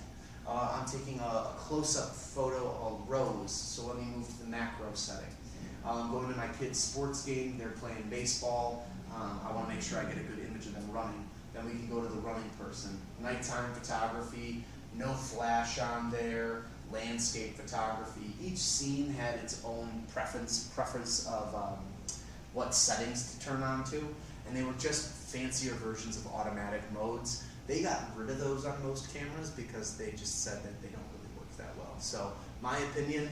I'm taking a close-up photo of Rose, so let me move to the macro setting. I'm going to my kid's sports game, they're playing baseball, I want to make sure I get a good image of them running. Then we can go to the running person. Nighttime photography, no flash on there, landscape photography. Each scene had its own preference of what settings to turn on to, and they were just fancier versions of automatic modes. They got rid of those on most cameras because they just said that they don't really work that well. So my opinion,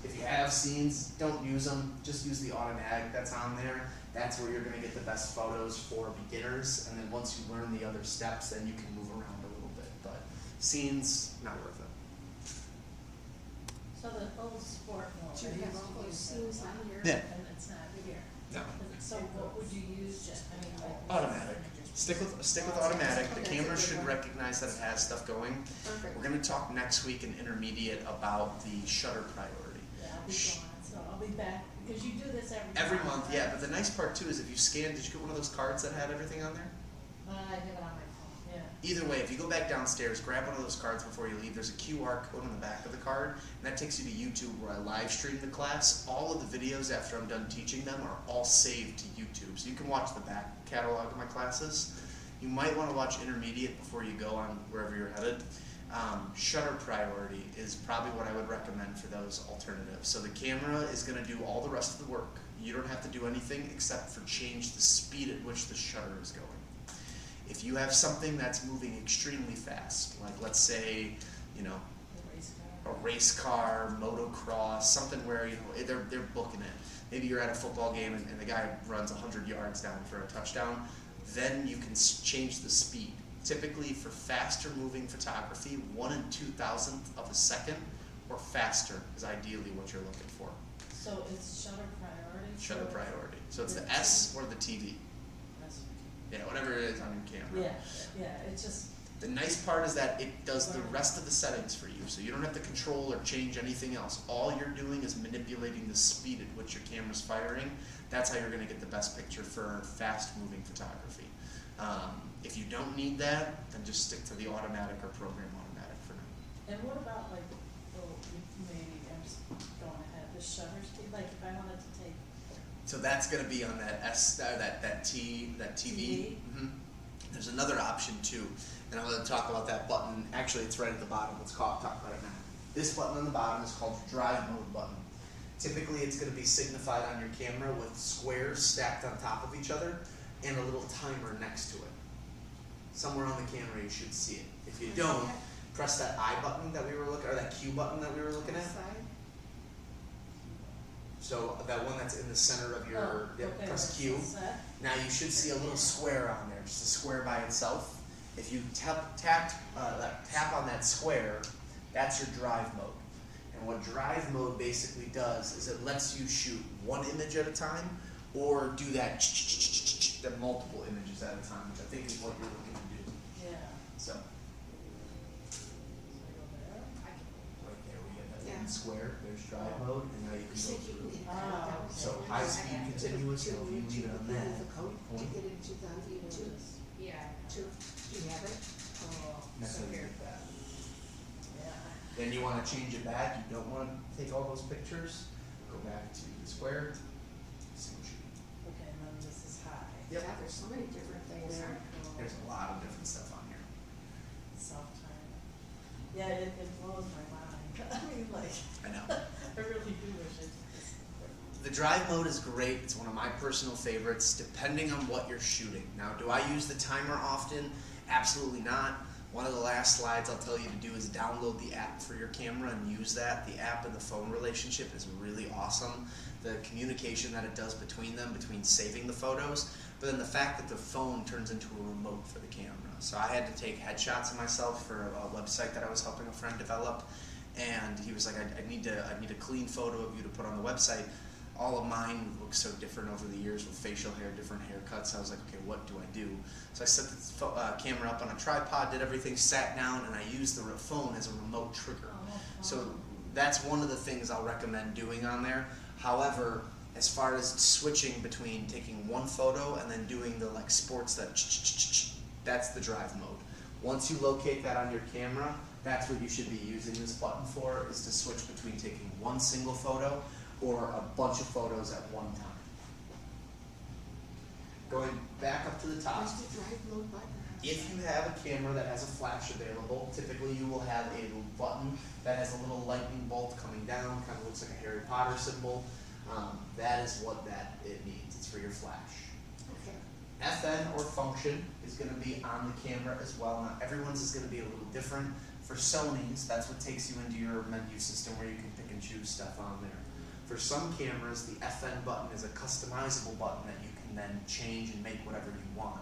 if you have scenes, don't use them, just use the automatic that's on there. That's where you're going to get the best photos for beginners, and then once you learn the other steps, then you can move around a little bit. But scenes, not worth it. So the old sport mode. Do you they have used to all those use scenes that, on here? Yeah. And it's not here. No. So what would you use, I mean, like. Automatic. Stick with automatic. The camera should recognize that it has stuff going. Perfect. We're going to talk next week in intermediate about the shutter priority. Yeah, I'll be gone, so I'll be back, because you do this Every month, month, right? yeah. But the nice part too is if you scan, did you get one of those cards that had everything on there? I have it on my phone, yeah. Either way, if you go back downstairs, grab one of those cards before you leave. There's a QR code on the back of the card, and that takes you to YouTube where I live stream the class. All of the videos after I'm done teaching them are all saved to YouTube, so you can watch the back catalog of my classes. You might want to watch intermediate before you go on wherever you're headed. Shutter priority is probably what I would recommend for those alternatives. So the camera is going to do all the rest of the work. You don't have to do anything except for change the speed at which the shutter is going. If you have something that's moving extremely fast, like let's say, you know, The a race car, motocross, something where they're booking it. Maybe you're at a football game and the guy runs 100 yards down for a touchdown. Then you can change the speed. Typically for faster moving photography, 1 2,000th of a second or faster is ideally what you're looking for. So it's shutter priority? Shutter priority. So it's the S or the TV. That's- Yeah, whatever it is on your camera. Yeah, it's just, The nice part is that it does the rest of the settings for you, so you don't have to control or change anything else. All you're doing is manipulating the speed at which your camera's firing. That's how you're going to get the best picture for fast-moving photography. If you don't need that, then just stick to the automatic or program automatic for now. and what about like, maybe I'm just going ahead, the shutter speed, like if I wanted to take, So that's going to be on that that TV. TV? There's another option too, and I'm going to talk about that button. Actually, it's right at the bottom. Let's talk about it now. This button on the bottom is called Drive Mode button. Typically, it's going to be signified on your camera with squares stacked on top of each other and a little timer next to it. Somewhere on the camera, you should see it. If you don't, press that I button that we were looking, or that Q button that we were looking at. Side. So that one that's in the center of your, oh, yep, okay, press that's Q. set. Now you should see a little square on there, just a square by itself. If you tap on that square, that's your drive mode. And what drive mode basically does is it lets you shoot one image at a time, or do that multiple images at a time, which I think is what you're looking to do. Yeah, So so I go there. right there we get that Yeah. one square. There's drive mode, and now you can I go think you through. can Ah, cut that. So high speed continuous, and if you leave it on that The code to point, get into the YouTube. Yeah. Do you have it? Oh, that's so how you here, get that. yeah. Then you want to change it back. You don't want to take all those pictures. Go back to the square. See what you Okay, and then this is high. Yep. Yeah, there's so many different things. Very there. cool. There's a lot of different stuff on here. Self-timer. Yeah, it blows my mind. I mean, like, I know. I really do wish it was. The drive mode is great. It's one of my personal favorites, depending on what you're shooting. Now, do I use the timer often? Absolutely not. One of the last slides I'll tell you to do is download the app for your camera and use that. The app and the phone relationship is really awesome. The communication that it does between them, between saving the photos, but then the fact that the phone turns into a remote for the camera. So I had to take headshots of myself for a website that I was helping a friend develop, and he was like, I need a clean photo of you to put on the website. all of mine look so different over the years with facial hair, different haircuts. I was like, okay, what do I do? So I set the camera up on a tripod, did everything, sat down, and I used the phone as a remote trigger. So that's one of the things I'll recommend doing on there. However, as far as switching between taking one photo and then doing the like sports that's the drive mode. Once you locate that on your camera, that's what you should be using this button for, is to switch between taking one single photo or a bunch of photos at one time. Going back up to the top. Where's the drive mode button? If you have a camera that has a flash available, typically you will have a little button that has a little lightning bolt coming down, kind of looks like a Harry Potter symbol. That is what it means. It's for your flash. Okay. FN or function is going to be on the camera as well. Now everyone's is going to be a little different. For Sony's, that's what takes you into your menu system where you can pick and choose stuff on there. For some cameras, the FN button is a customizable button that you can then change and make whatever you want.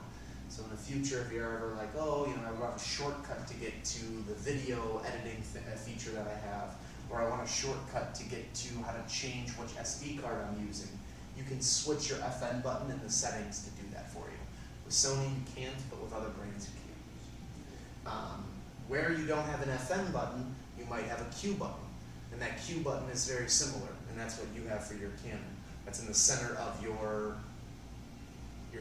So in the future, if you're ever like, oh, you know, I want a shortcut to get to the video editing feature that I have, or I want a shortcut to get to how to change which SD card I'm using, you can switch your FN button in the settings to do that for you. With Sony, you can't, but with other brands, you can. Where you don't have an FN button, you might have a Q button. And that Q button is very similar, and that's what you have for your Canon. That's in the center of your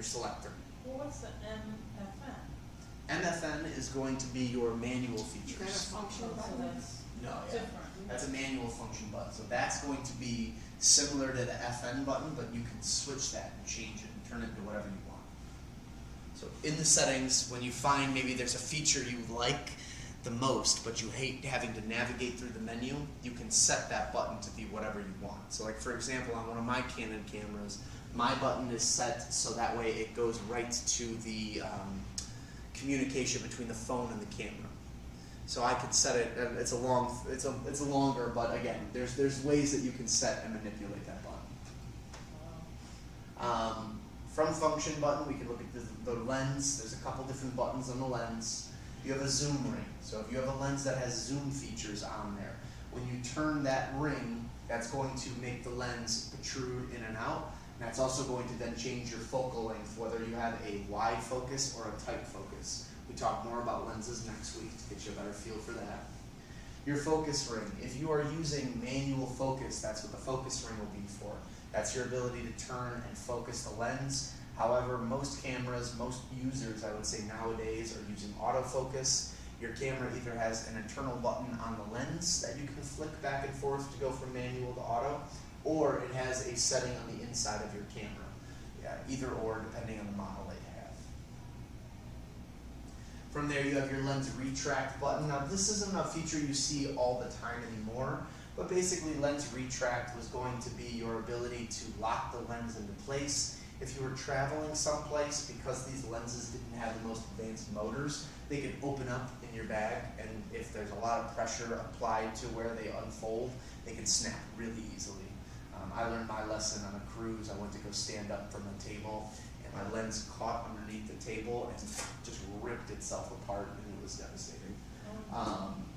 selector. Well, what's the MFN? MFN is going to be your manual You got a features. function So button? that's No, yeah. different. That's a manual function button. So that's going to be similar to the FN button, but you can switch that and change it and turn it into whatever you want. So in the settings, when you find maybe there's a feature you like the most, but you hate having to navigate through the menu, you can set that button to be whatever you want. So like for example, on one of my Canon cameras, my button is set so that way it goes right to the communication between the phone and the camera. So I could set it. It's a longer, but again, there's ways that you can set and manipulate that button. From function button, we can look at the lens. There's a couple different buttons on the lens. You have a zoom ring. So if you have a lens that has zoom features on there, when you turn that ring, that's going to make the lens protrude in and out. And that's also going to then change your focal length, whether you have a wide focus or a tight focus. We talk more about lenses next week to get you a better feel for that. Your focus ring. If you are using manual focus, that's what the focus ring will be for. That's your ability to turn and focus the lens. However, most cameras, most users, I would say nowadays, are using autofocus. Your camera either has an internal button on the lens that you can flick back and forth to go from manual to auto, or it has a setting on the inside of your camera. Yeah, either or, depending on the model that you have. From there, you have your lens retract button. Now, this isn't a feature you see all the time anymore, but basically lens retract was going to be your ability to lock the lens into place. If you were traveling someplace, because these lenses didn't have the most advanced motors, they could open up in your bag, and if there's a lot of pressure applied to where they unfold, they can snap really easily. I learned my lesson on a cruise. I went to go stand up from a table, and my lens caught underneath the table and just ripped itself apart, and it was devastating.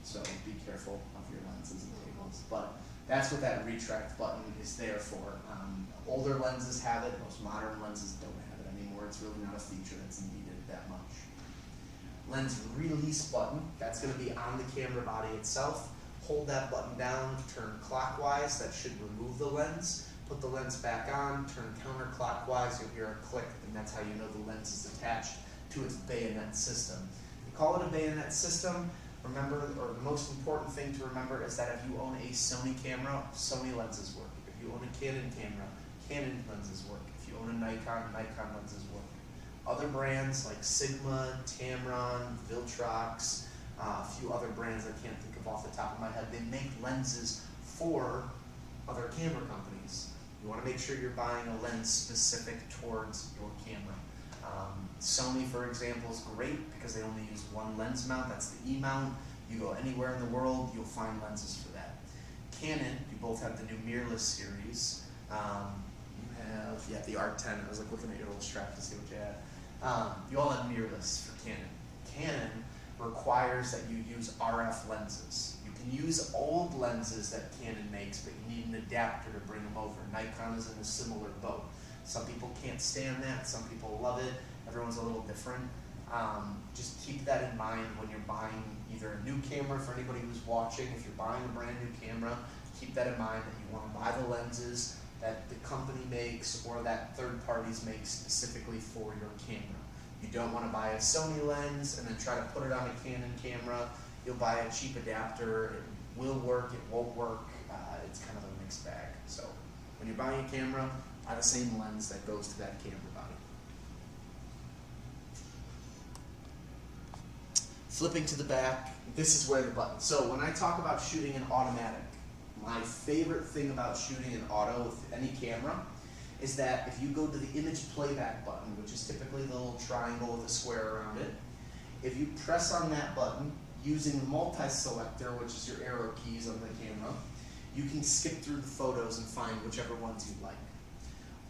So be careful of your lenses and tables. But that's what that retract button is there for. Older lenses have it. Most modern lenses don't have it anymore. It's really not a feature that's needed that much. Lens release button. That's going to be on the camera body itself. Hold that button down, turn clockwise. That should remove the lens. Put the lens back on, turn counterclockwise. You'll hear a click, and that's how you know the lens is attached to its bayonet system. We call it a bayonet system. Remember, or the most important thing to remember is that if you own a Sony camera, Sony lenses work. If you own a Canon camera, Canon lenses work. If you own a Nikon, Nikon lenses work. Other brands like Sigma, Tamron, Viltrox, a few other brands I can't think of off the top of my head, they make lenses for other camera companies. You want to make sure you're buying a lens specific towards your camera. Sony, for example, is great because they only use one lens mount. That's the E-mount. You go anywhere in the world, you'll find lenses for that. Canon, you both have the new mirrorless series. You have the ARC 10. I was like looking at your little strap to see what you had. You all have mirrorless for Canon. Canon requires that you use RF lenses. You can use old lenses that Canon makes, but you need an adapter to bring them over. Nikon is in a similar boat. Some people can't stand that, some people love it, everyone's a little different. Just keep that in mind when you're buying either a new camera for anybody who's watching. If you're buying a brand new camera, keep that in mind that you want to buy the lenses that the company makes or that third parties make specifically for your camera. You don't want to buy a Sony lens and then try to put it on a Canon camera. You'll buy a cheap adapter. It will work, it won't work. It's kind of a mixed bag. So when you're buying a camera, buy the same lens that goes to that camera body. Flipping to the back, this is where the button. So when I talk about shooting in automatic, my favorite thing about shooting in auto with any camera is that if you go to the image playback button, which is typically the little triangle with a square around it, if you press on that button using the multi-selector, which is your arrow keys on the camera, you can skip through the photos and find whichever ones you like.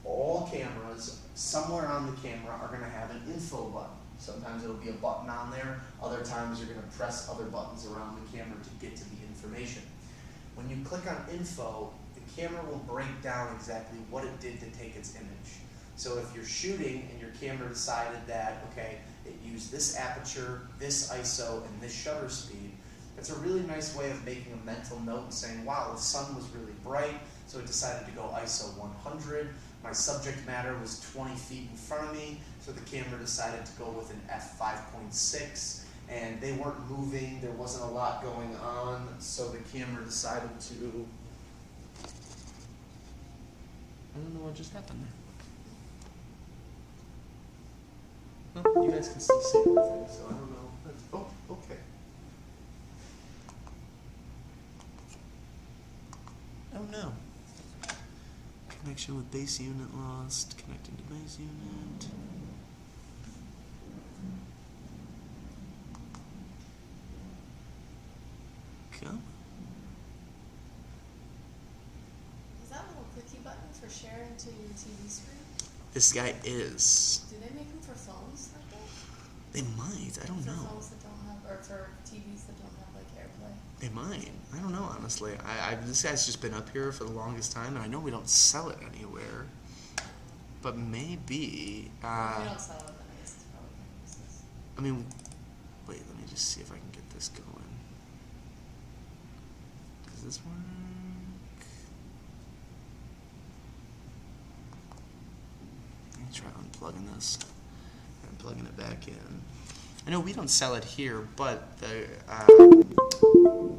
All cameras, somewhere on the camera, are going to have an info button. Sometimes it'll be a button on there, other times you're going to press other buttons around the camera to get to the information. When you click on info, the camera will break down exactly what it did to take its image. So if you're shooting and your camera decided that, okay, it used this aperture, this ISO, and this shutter speed, that's a really nice way of making a mental note and saying, wow, the sun was really bright, so it decided to go ISO 100. My subject matter was 20 feet in front of me, so the camera decided to go with an f5.6, and they weren't moving, there wasn't a lot going on, so the camera decided to... I don't know what just happened there. Well, you guys can still see everything, so I don't know. Oh, okay. Oh no. Connection with base unit lost. Connecting to base unit. Come. Is that little cookie button for sharing to your TV screen? This guy is. Do they make them for phones like that? They might. I don't For know. phones that don't have, or for TVs that don't have like AirPlay? They might. I don't know, honestly. This guy's just been up here for the longest time, and I know we don't sell it anywhere. But maybe. If you don't sell it, then I guess it's probably useless. I mean, wait. Let me just see if I can get this going. Does this work? Let me try unplugging this and plugging it back in. I know we don't sell it here, but the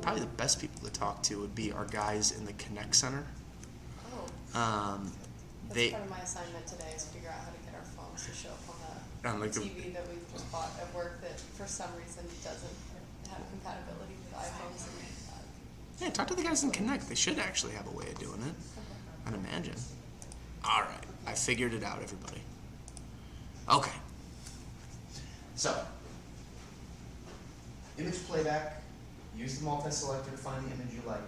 probably the best people to talk to would be our guys in the Connect Center. Oh. That's They part of my assignment today is figure out how to get our phones to show up on on the like the, TV that we just bought at work that for some reason doesn't have compatibility with iPhones. yeah, talk to the guys in Connect. They should actually have a way of doing it. I'd imagine. All right, I figured it out, everybody. Okay. So, image playback. Use the multi-selector to find the image you like.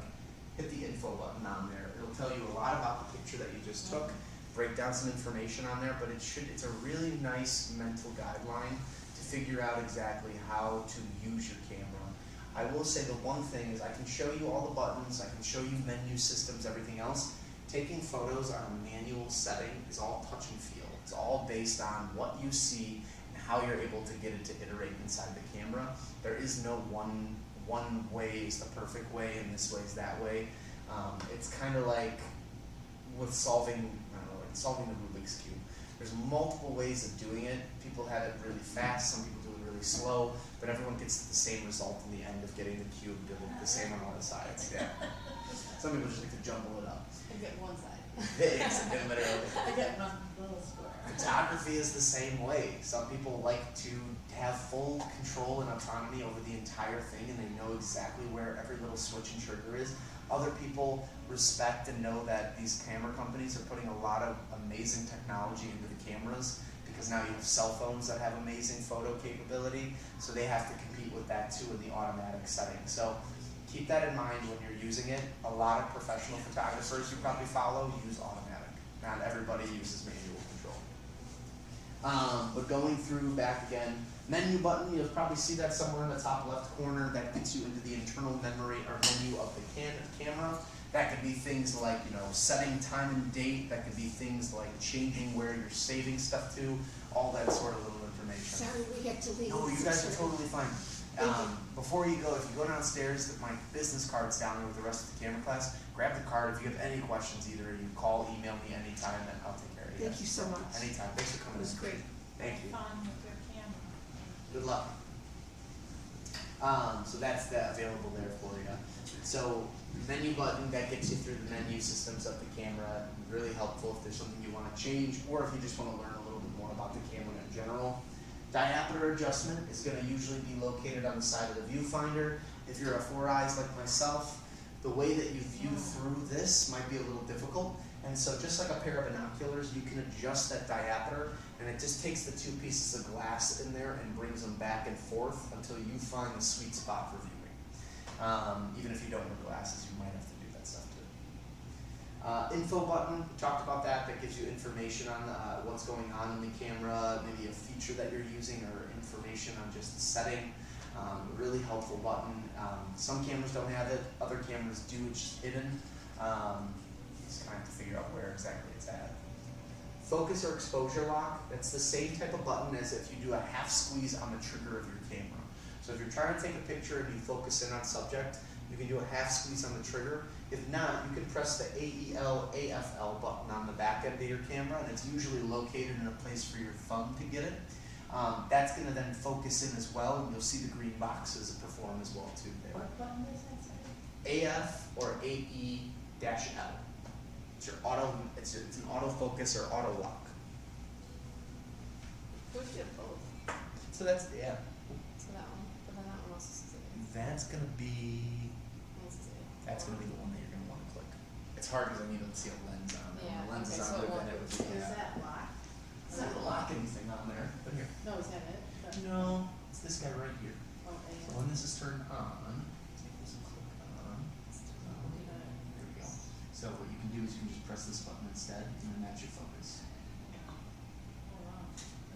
Hit the info button on there. It'll tell you a lot about the picture that you just took. Break down some information on there, but it's a really nice mental guideline to figure out exactly how to use your camera. I will say the one thing is I can show you all the buttons, I can show you menu systems, everything else. Taking photos on a manual setting is all touch and feel. It's all based on what you see and how you're able to get it to iterate inside the camera. There is no one way is the perfect way and this way is that way. It's kind of like with solving the Rubik's Cube. There's multiple ways of doing it. People have it really fast, some people do it really slow, but everyone gets the same result in the end of getting the cube to look the same on all the sides. Yeah. Some people just like to jumble it up. I get one side. Literally. I get one little square. Photography is the same way. Some people like to have full control and autonomy over the entire thing and they know exactly where every little switch and trigger is. Other people respect and know that these camera companies are putting a lot of amazing technology into the cameras because now you have cell phones that have amazing photo capability, so they have to compete with that too in the automatic setting. So keep that in mind when you're using it. A lot of professional photographers you probably follow use automatic. Not everybody uses manual control. But going through back again, Menu button, you'll probably see that somewhere in the top left corner. That gets you into the internal memory or menu of the camera. That could be things like, setting time and date. That could be things like changing where you're saving stuff to. All that sort of little information. Sorry, we get to leave. No, you guys are totally fine. Before you go, if you go downstairs, my business card's down there with the rest of the camera class. Grab the card. If you have any questions, either you call, email me anytime, and I'll take care of you. Thank you so much. Anytime. Thanks for It coming was in. great. Thank you. Have fun with your camera. Good luck. So that's available there for you. So menu button, that gets you through the menu systems of the camera. Really helpful if there's something you want to change, or if you just want to learn a little bit more about the camera in general. Diameter adjustment is going to usually be located on the side of the viewfinder. If you're a 4eyes like myself, the way that you view through this might be a little difficult. And so just like a pair of binoculars, you can adjust that diameter, and it just takes the two pieces of glass in there and brings them back and forth until you find the sweet spot for viewing. Even if you don't wear glasses, you might have to do that stuff too. Info button, we talked about that. That gives you information on what's going on in the camera, maybe a feature that you're using, or information on just the setting. Really helpful button. Some cameras don't have it, other cameras do, it's just hidden. Just kind of have to figure out where exactly it's at. Focus or exposure lock, that's the same type of button as if you do a half squeeze on the trigger of your camera. So if you're trying to take a picture and you focus in on subject, you can do a half squeeze on the trigger. If not, you can press the AEL, AFL button on the back end of your camera, and it's usually located in a place for your thumb to get it. That's going to then focus in as well, and you'll see the green boxes perform as well too there. What button is that, sorry? AF or AE-L. It's your it's an autofocus or auto lock. What if you have both? So that's, yeah. So that one, but then that one also says it. That's going to be That's the one that you're going to want to click. It's hard because I need to see a lens on there. Yeah, When the lens okay, is so on it there, won't then it would be- be, Is that locked? It's not going to lock anything on there, but here. No, is that it? No, it's this guy right here. Oh, So when this is turned on, take this and click on. There we go. So what you can do is you can just press this button instead, and then that's your focus. Oh, wow.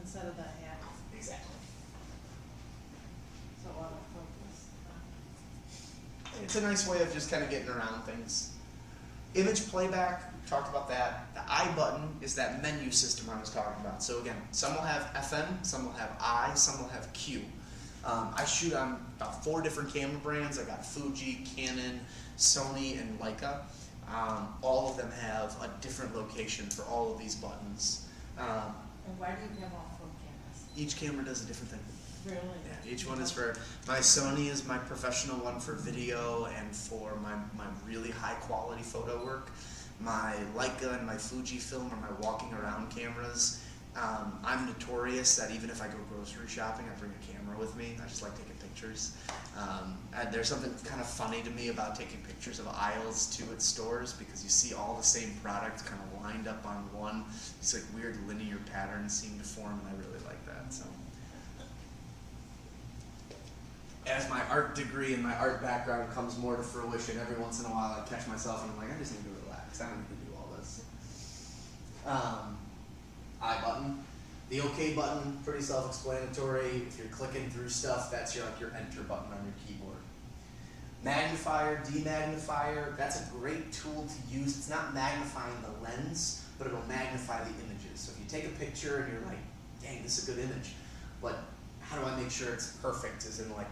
Instead of the half, Exactly. so autofocus. It's a nice way of just kind of getting around things. Image playback, we talked about that. The I button is that menu system I was talking about. So again, some will have FM, some will have I, some will have Q. I shoot on about 4 different camera brands. I got Fuji, Canon, Sony, and Leica. All of them have a different location for all of these buttons. And why do you have all 4 cameras? Each camera does a different thing. Really? Yeah, each one is for, my Sony is my professional one for video and for my really high quality photo work. My Leica and my Fujifilm are my walking around cameras. I'm notorious that even if I go grocery shopping, I bring a camera with me. I just like taking pictures. And there's something kind of funny to me about taking pictures of aisles too at stores, because you see all the same product kind of lined up on one. These like weird linear patterns seem to form, and I really like that. So, as my art degree and my art background comes more to fruition, every once in a while I catch myself and I'm like, I just need to relax. I don't need to do all this. I button. The OK button, pretty self-explanatory. If you're clicking through stuff, that's your enter button on your keyboard. Magnifier, demagnifier, that's a great tool to use. It's not magnifying the lens, but it'll magnify the images. So if you take a picture and you're like, dang, this is a good image, but how do I make sure it's perfect, as in like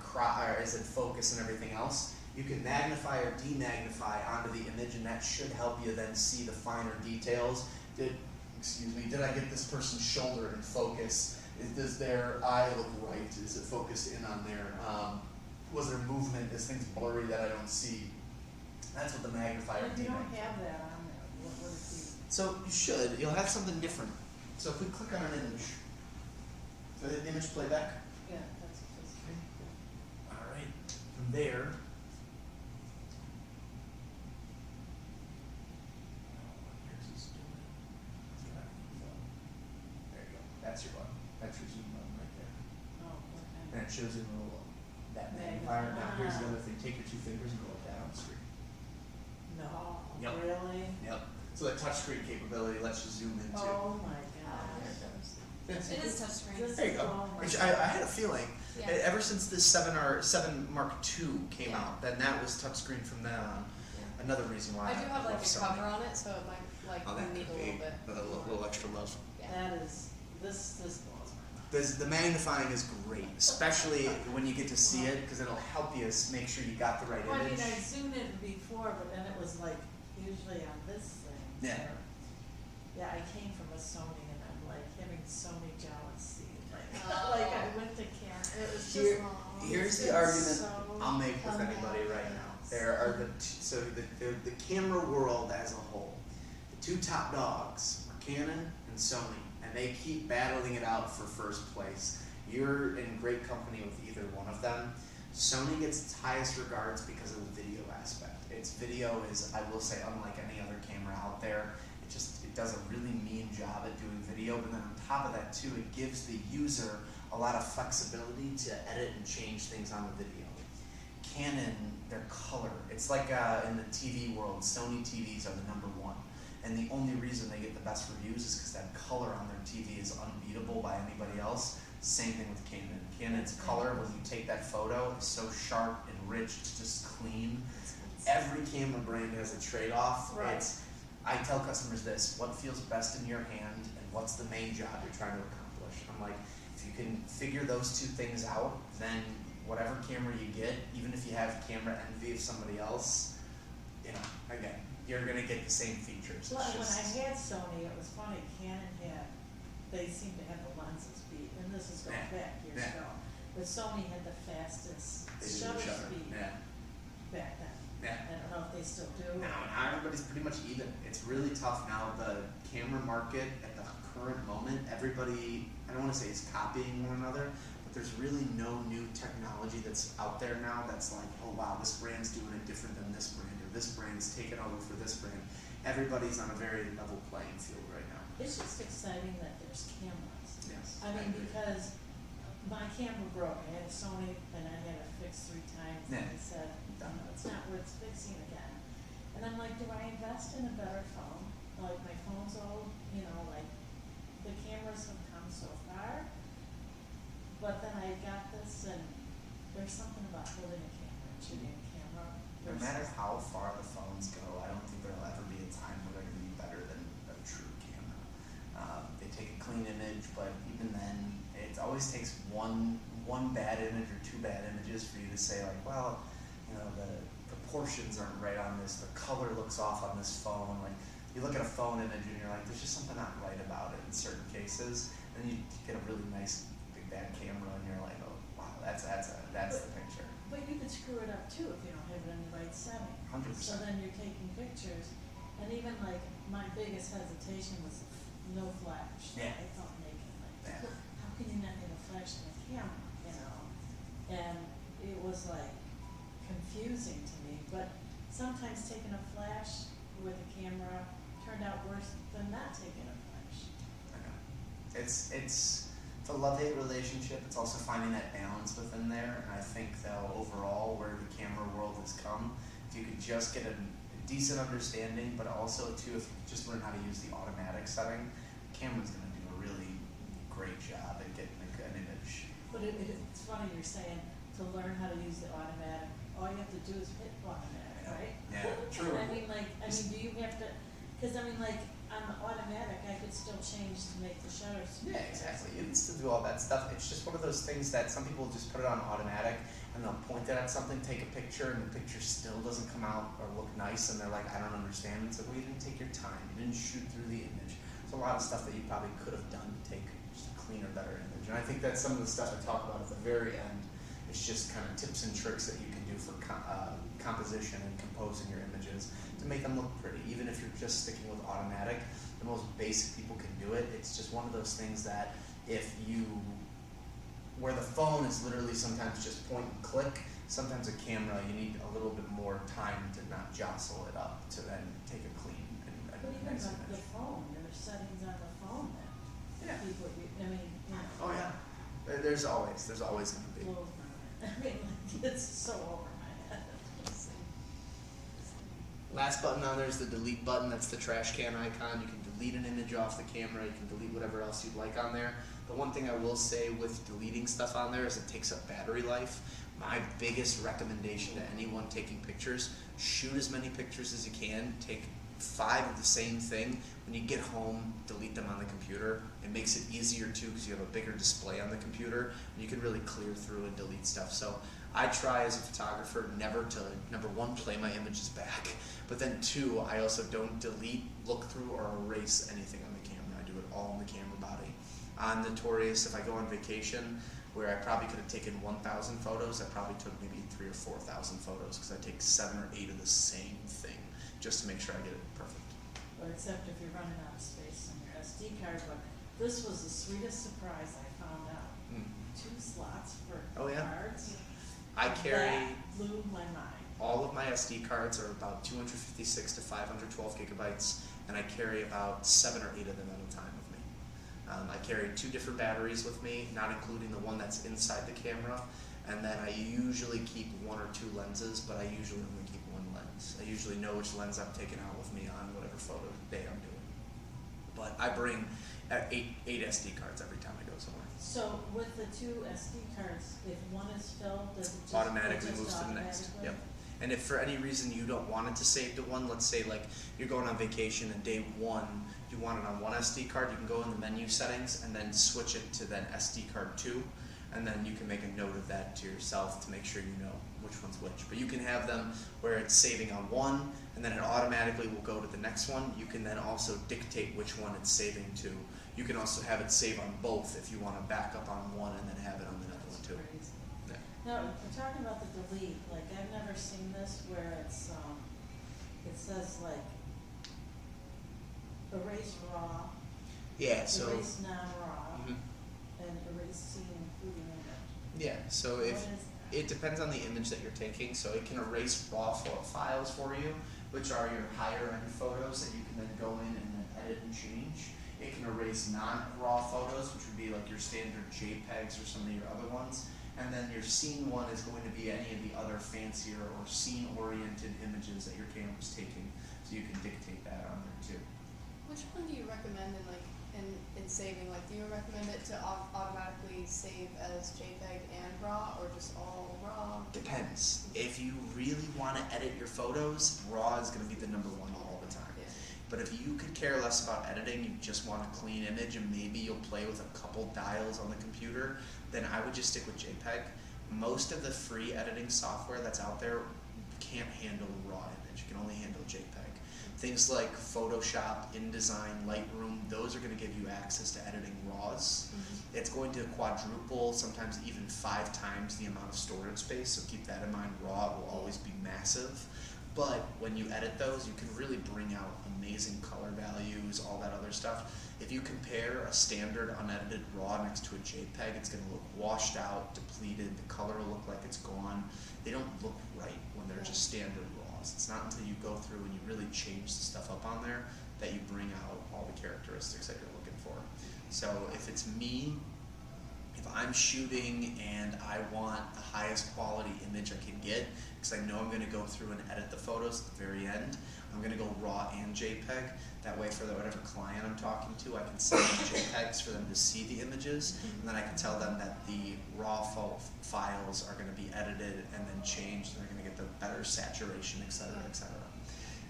as in focus and everything else? You can magnify or demagnify onto the image, and that should help you then see the finer details. Did I get this person's shoulder in focus? Does their eye look right? Is it focused in on there? Was there movement? Is things blurry that I don't see? That's what the magnifier If you don't demagnifier. have that on there, what would it be? So you should. You'll have something different. So if we click on an image, so the image playback. Yeah, that's just. All right. From there. There you go. That's your button. That's your zoom button right there. Oh, okay. And it shows you a little that magnifier. Now here's the other thing. Take your 2 fingers and go like that on the screen. No, Yep. really? Yep. So that touchscreen capability lets you zoom into. Oh my There it gosh. goes. Yes. It is touchscreen. This There you is go. all my- I had a feeling, Yeah. ever since the 7 Mark II came Yeah. out, then that was touchscreen from then on. Yeah. Another reason why I do have like love a Sony. cover on it, so it might like Oh, that need could a be little bit. a little extra love. Yeah. That is, this blows my mind. The magnifying is great, especially when you get to see it, because it'll help you make sure you got the right Well, I mean, image. I zoomed in before, but then it was like usually on this thing. Yeah. or- Yeah, I came from a Sony and I'm like having Sony jealousy, like, Oh. like I went to camp, it was just. Here- Aw. Here's the It's argument so I'll make with anybody right now. There are the camera world as a whole. The two top dogs are Canon and Sony, and they keep battling it out for first place. You're in great company with either one of them. Sony gets its highest regards because of the video aspect. Its video is, I will say, unlike any other camera out there. It does a really mean job at doing video, but then on top of that too, it gives the user a lot of flexibility to edit and change things on the video. Canon, their color, it's like in the TV world, Sony TVs are the #1. And the only reason they get the best reviews is because that color on their TV is unbeatable by anybody else. Same thing with Canon. Canon's color, when you take that photo, is so sharp and rich, it's just clean. Every camera brand has a trade-off. Right. I tell customers this: what feels best in your hand, and what's the main job you're trying to accomplish. I'm like, if you can figure those two things out, then whatever camera you get, even if you have camera envy of somebody else, again, you're gonna get the same features. Well, It's when I just, had Sony, it was funny, Canon they seem to have the lenses beat, and this is going Yeah. back years Yeah. ago. But Sony had the fastest they do the shutter shutter. speed Yeah. back then. Yeah. I don't know if they still do. Now everybody's pretty much even. It's really tough now. The camera market at the current moment, everybody, I don't want to say is copying one another, but there's really no new technology that's out there now that's like, oh wow, this brand's doing it different than this brand, or this brand's taking over for this brand. Everybody's on a very level playing field right now. It's just exciting that there's cameras. Yes. I mean, agree. because my camera broke, I had a Sony and I had it fixed 3 times, and Yeah. they said, it's not worth fixing again. And I'm like, do I invest in a better phone? Like, my phone's old, like, the cameras have come so far. But then I got this, and there's something about holding a camera and shooting a camera. No matter versus- how far the phones go, I don't think there'll ever be a time where they're going to be better than a true camera. They take a clean image, but even then, it always takes one bad image or 2 bad images for you to say like, well, the proportions aren't right on this, the color looks off on this phone. Like, you look at a phone image and you're like, there's just something not right about it in certain cases. And then you get a really nice big bad camera and you're like, oh wow, that's the picture. But you could screw it up too if you don't have it in the right setting. 100%. So then you're taking pictures, and even like, my biggest hesitation was no flash. Yeah. I felt naked, like, Yeah. how can you not have a flash in a camera, And it was like confusing to me, but sometimes taking a flash with a camera turned out worse than not taking a flash. Okay. It's a love-hate relationship. It's also finding that balance within there. And I think though overall where the camera world has come, if you could just get a decent understanding, but also too if you just learn how to use the automatic setting, the camera's gonna do a really great job at getting a good image. But it's funny you're saying to learn how to use the automatic, all you have to do is hit automatic, right? Yeah, true. And do you have to, cause on the automatic, I could still change to make the shutters. Yeah, exactly. You can still do all that stuff. It's just one of those things that some people just put it on automatic and they'll point it at something, take a picture, and the picture still doesn't come out or look nice, and they're like, I don't understand. It's like, well, you didn't take your time. You didn't shoot through the image. There's a lot of stuff that you probably could have done to take just a cleaner, better image. And I think that's some of the stuff I talk about at the very end. It's just kind of tips and tricks that you can do for composition and composing your images to make them look pretty. Even if you're just sticking with automatic, the most basic people can do it. It's just one of those things that where the phone is literally sometimes just point and click, sometimes a camera, you need a little bit more time to not jostle it up to then take a clean and But even nice the image. phone, there's settings on the phone that Yeah. people, Oh yeah. There's always going to be. blows my mind. It's so over my head. last button on there is the delete button. That's the trash can icon. You can delete an image off the camera. You can delete whatever else you'd like on there. The one thing I will say with deleting stuff on there is it takes up battery life. My biggest recommendation to anyone taking pictures, shoot as many pictures as you can. Take 5 of the same thing. When you get home, delete them on the computer. It makes it easier too because you have a bigger display on the computer and you can really clear through and delete stuff. So I try as a photographer never to, number one, play my images back, but then 2, I also don't delete, look through, or erase anything on the camera. I do it all in the camera body. I'm notorious if I go on vacation where I probably could have taken 1,000 photos, I probably took maybe 3,000 or 4,000 photos because I take 7 or 8 of the same thing just to make sure I get it perfect. Well, except if you're running out of space on your SD card, but this was the sweetest surprise I found out. 2 slots for Oh, yeah? cards. I carry, That blew my mind. all of my SD cards are about 256 to 512 gigabytes, and I carry about 7 or 8 of them at a time with me. I carry 2 different batteries with me, not including the one that's inside the camera, and then I usually keep 1 or 2 lenses, but I usually only keep 1 lens. I usually know which lens I'm taking out with me on whatever photo day I'm doing. But I bring 8 SD cards every time I go somewhere. So with the 2 SD cards, if one is filled, does it just Automatically it just moves to the next. automatically? Yep. And if for any reason you don't want it to save to one, let's say like you're going on vacation and day 1 you want it on 1 SD card, you can go in the menu settings and then switch it to then SD card 2, and then you can make a note of that to yourself to make sure you know which one's which. But you can have them where it's saving on 1 and then it automatically will go to the next one. You can then also dictate which one it's saving to. You can also have it save on both if you want to back up on 1 and then have it on the other one too. Crazy. Yeah. Now, we're talking about the delete, like I've never seen this where it's, it says like erase raw, Yeah, so erase non-raw, mhm. and erase scene including image. Yeah, so What if is that? it depends on the image that you're taking, so it can erase raw files for you, which are your higher end photos that you can then go in and then edit and change. It can erase non-raw photos, which would be like your standard JPEGs or some of your other ones. And then your scene one is going to be any of the other fancier or scene-oriented images that your camera's taking. So you can dictate that on there too. Which one do you recommend in saving? Like, do you recommend it to automatically save as JPEG and RAW, or just all RAW? Depends. If you really want to edit your photos, RAW is going to be the number 1 all the time. Yeah. But if you could care less about editing, you just want a clean image and maybe you'll play with a couple dials on the computer, then I would just stick with JPEG. Most of the free editing software that's out there can't handle a RAW image. You can only handle JPEG. Things like Photoshop, InDesign, Lightroom, those are going to give you access to editing RAWs. It's going to quadruple, sometimes even 5 times the amount of storage space, so keep that in mind. RAW will always be massive. But when you edit those, you can really bring out amazing color values, all that other stuff. If you compare a standard unedited RAW next to a JPEG, it's going to look washed out, depleted, the color will look like it's gone. They don't look right when they're just standard RAWs. It's not until you go through and you really change the stuff up on there that you bring out all the characteristics that you're looking for. So if it's me, if I'm shooting and I want the highest quality image I can get, because I know I'm going to go through and edit the photos at the very end, I'm going to go RAW and JPEG. That way for whatever client I'm talking to, I can send them JPEGs for them to see the images, and then I can tell them that the RAW files are going to be edited and then changed, and they're going to get the better saturation, etc., etc.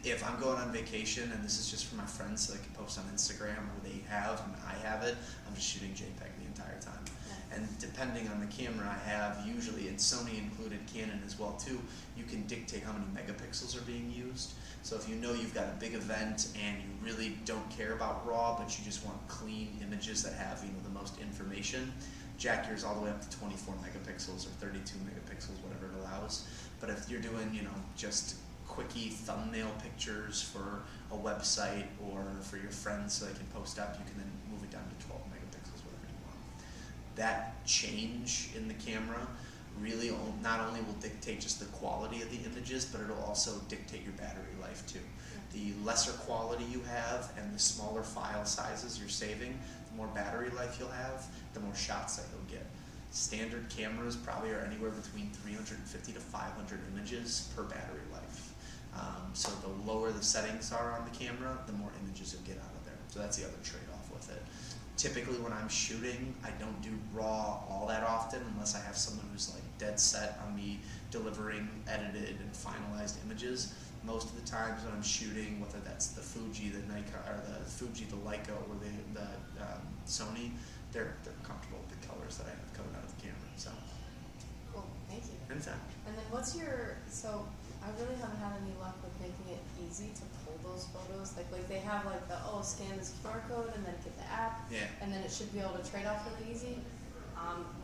If I'm going on vacation and this is just for my friends so they can post on Instagram or they have and I have it, I'm just shooting JPEG the entire time. And depending on the camera I have, usually, and Sony included, Canon as well too, you can dictate how many megapixels are being used. So if you know you've got a big event and you really don't care about RAW, but you just want clean images that have, you know, the most information, jack yours all the way up to 24 megapixels or 32 megapixels, whatever it allows. But if you're doing, you know, just quickie thumbnail pictures for a website or for your friends so they can post up, you can then move it down to 12 megapixels, whatever you want. That change in the camera really not only will dictate just the quality of the images, but it'll also dictate your battery life too. The lesser quality you have and the smaller file sizes you're saving, the more battery life you'll have, the more shots that you'll get. Standard cameras probably are anywhere between 350 to 500 images per battery life. So the lower the settings are on the camera, the more images you'll get out of there. So that's the other trade-off with it. Typically when I'm shooting, I don't do RAW all that often unless I have someone who's like dead set on me delivering edited and finalized images. Most of the times when I'm shooting, whether that's the Fuji, the Nikon, or the Fuji, the Leica, or the Sony, they're comfortable with the colors that I have coming out of the camera. So, Cool, thank you. anytime. And then what's so I really haven't had any luck with making it easy to pull those photos. Like they have like scan this QR code and then get the app. Yeah. And then it should be able to trade off really easy.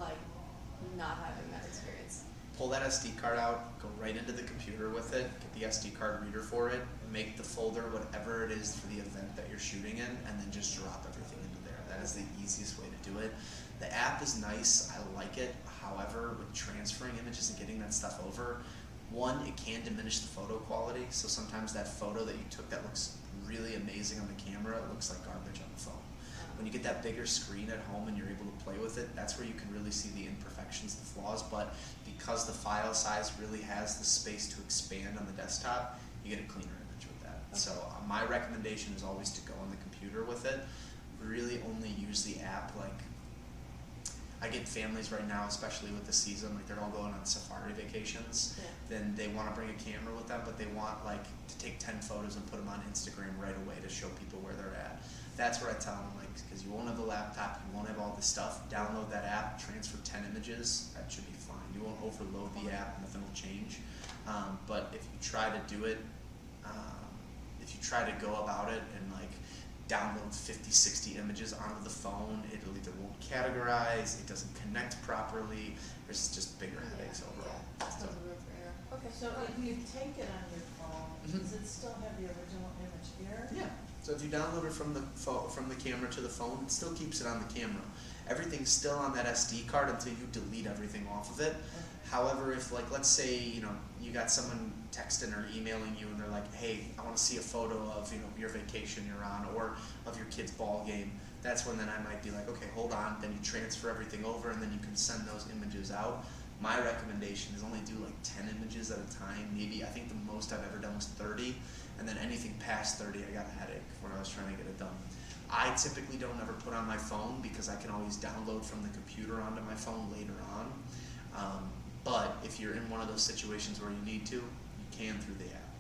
Like not having that experience. Pull that SD card out, go right into the computer with it, get the SD card reader for it, make the folder whatever it is for the event that you're shooting in, and then just drop everything into there. That is the easiest way to do it. The app is nice, I like it. However, with transferring images and getting that stuff over, one, it can diminish the photo quality. So sometimes that photo that you took that looks really amazing on the camera, it looks like garbage on the phone. When you get that bigger screen at home and you're able to play with it, that's where you can really see the imperfections, the flaws. But because the file size really has the space to expand on the desktop, you get a cleaner image with that. Okay. So my recommendation is always to go on the computer with it. Really only use the app. Like I get families right now, especially with the season, like they're all going on safari vacations. Yeah. Then they want to bring a camera with them, but they want like to take 10 photos and put them on Instagram right away to show people where they're at. That's where I tell them, like, because you won't have the laptop, you won't have all this stuff, download that app, transfer 10 images, that should be fine. You won't overload the app, nothing will change. But if you try to do it, if you try to go about it and like download 50, 60 images onto the phone, it'll either won't categorize, it doesn't connect properly, there's just bigger headaches overall. Yeah, just So, tons of room for error. Okay. So if you take it on your phone, Mhm. does it still have the original image here? yeah. So if you download it from the camera to the phone, it still keeps it on the camera. Everything's still on that SD card until you delete everything off of it. However, if like let's say you got someone texting or emailing you and they're like, hey, I want to see a photo of your vacation you're on or of your kid's ball game, that's when then I might be like, okay, hold on. Then you transfer everything over and then you can send those images out. My recommendation is only do like 10 images at a time. Maybe I think the most I've ever done was 30, and then anything past 30, I got a headache when I was trying to get it done. I typically don't ever put on my phone because I can always download from the computer onto my phone later on. But if you're in one of those situations where you need to, you can through the app.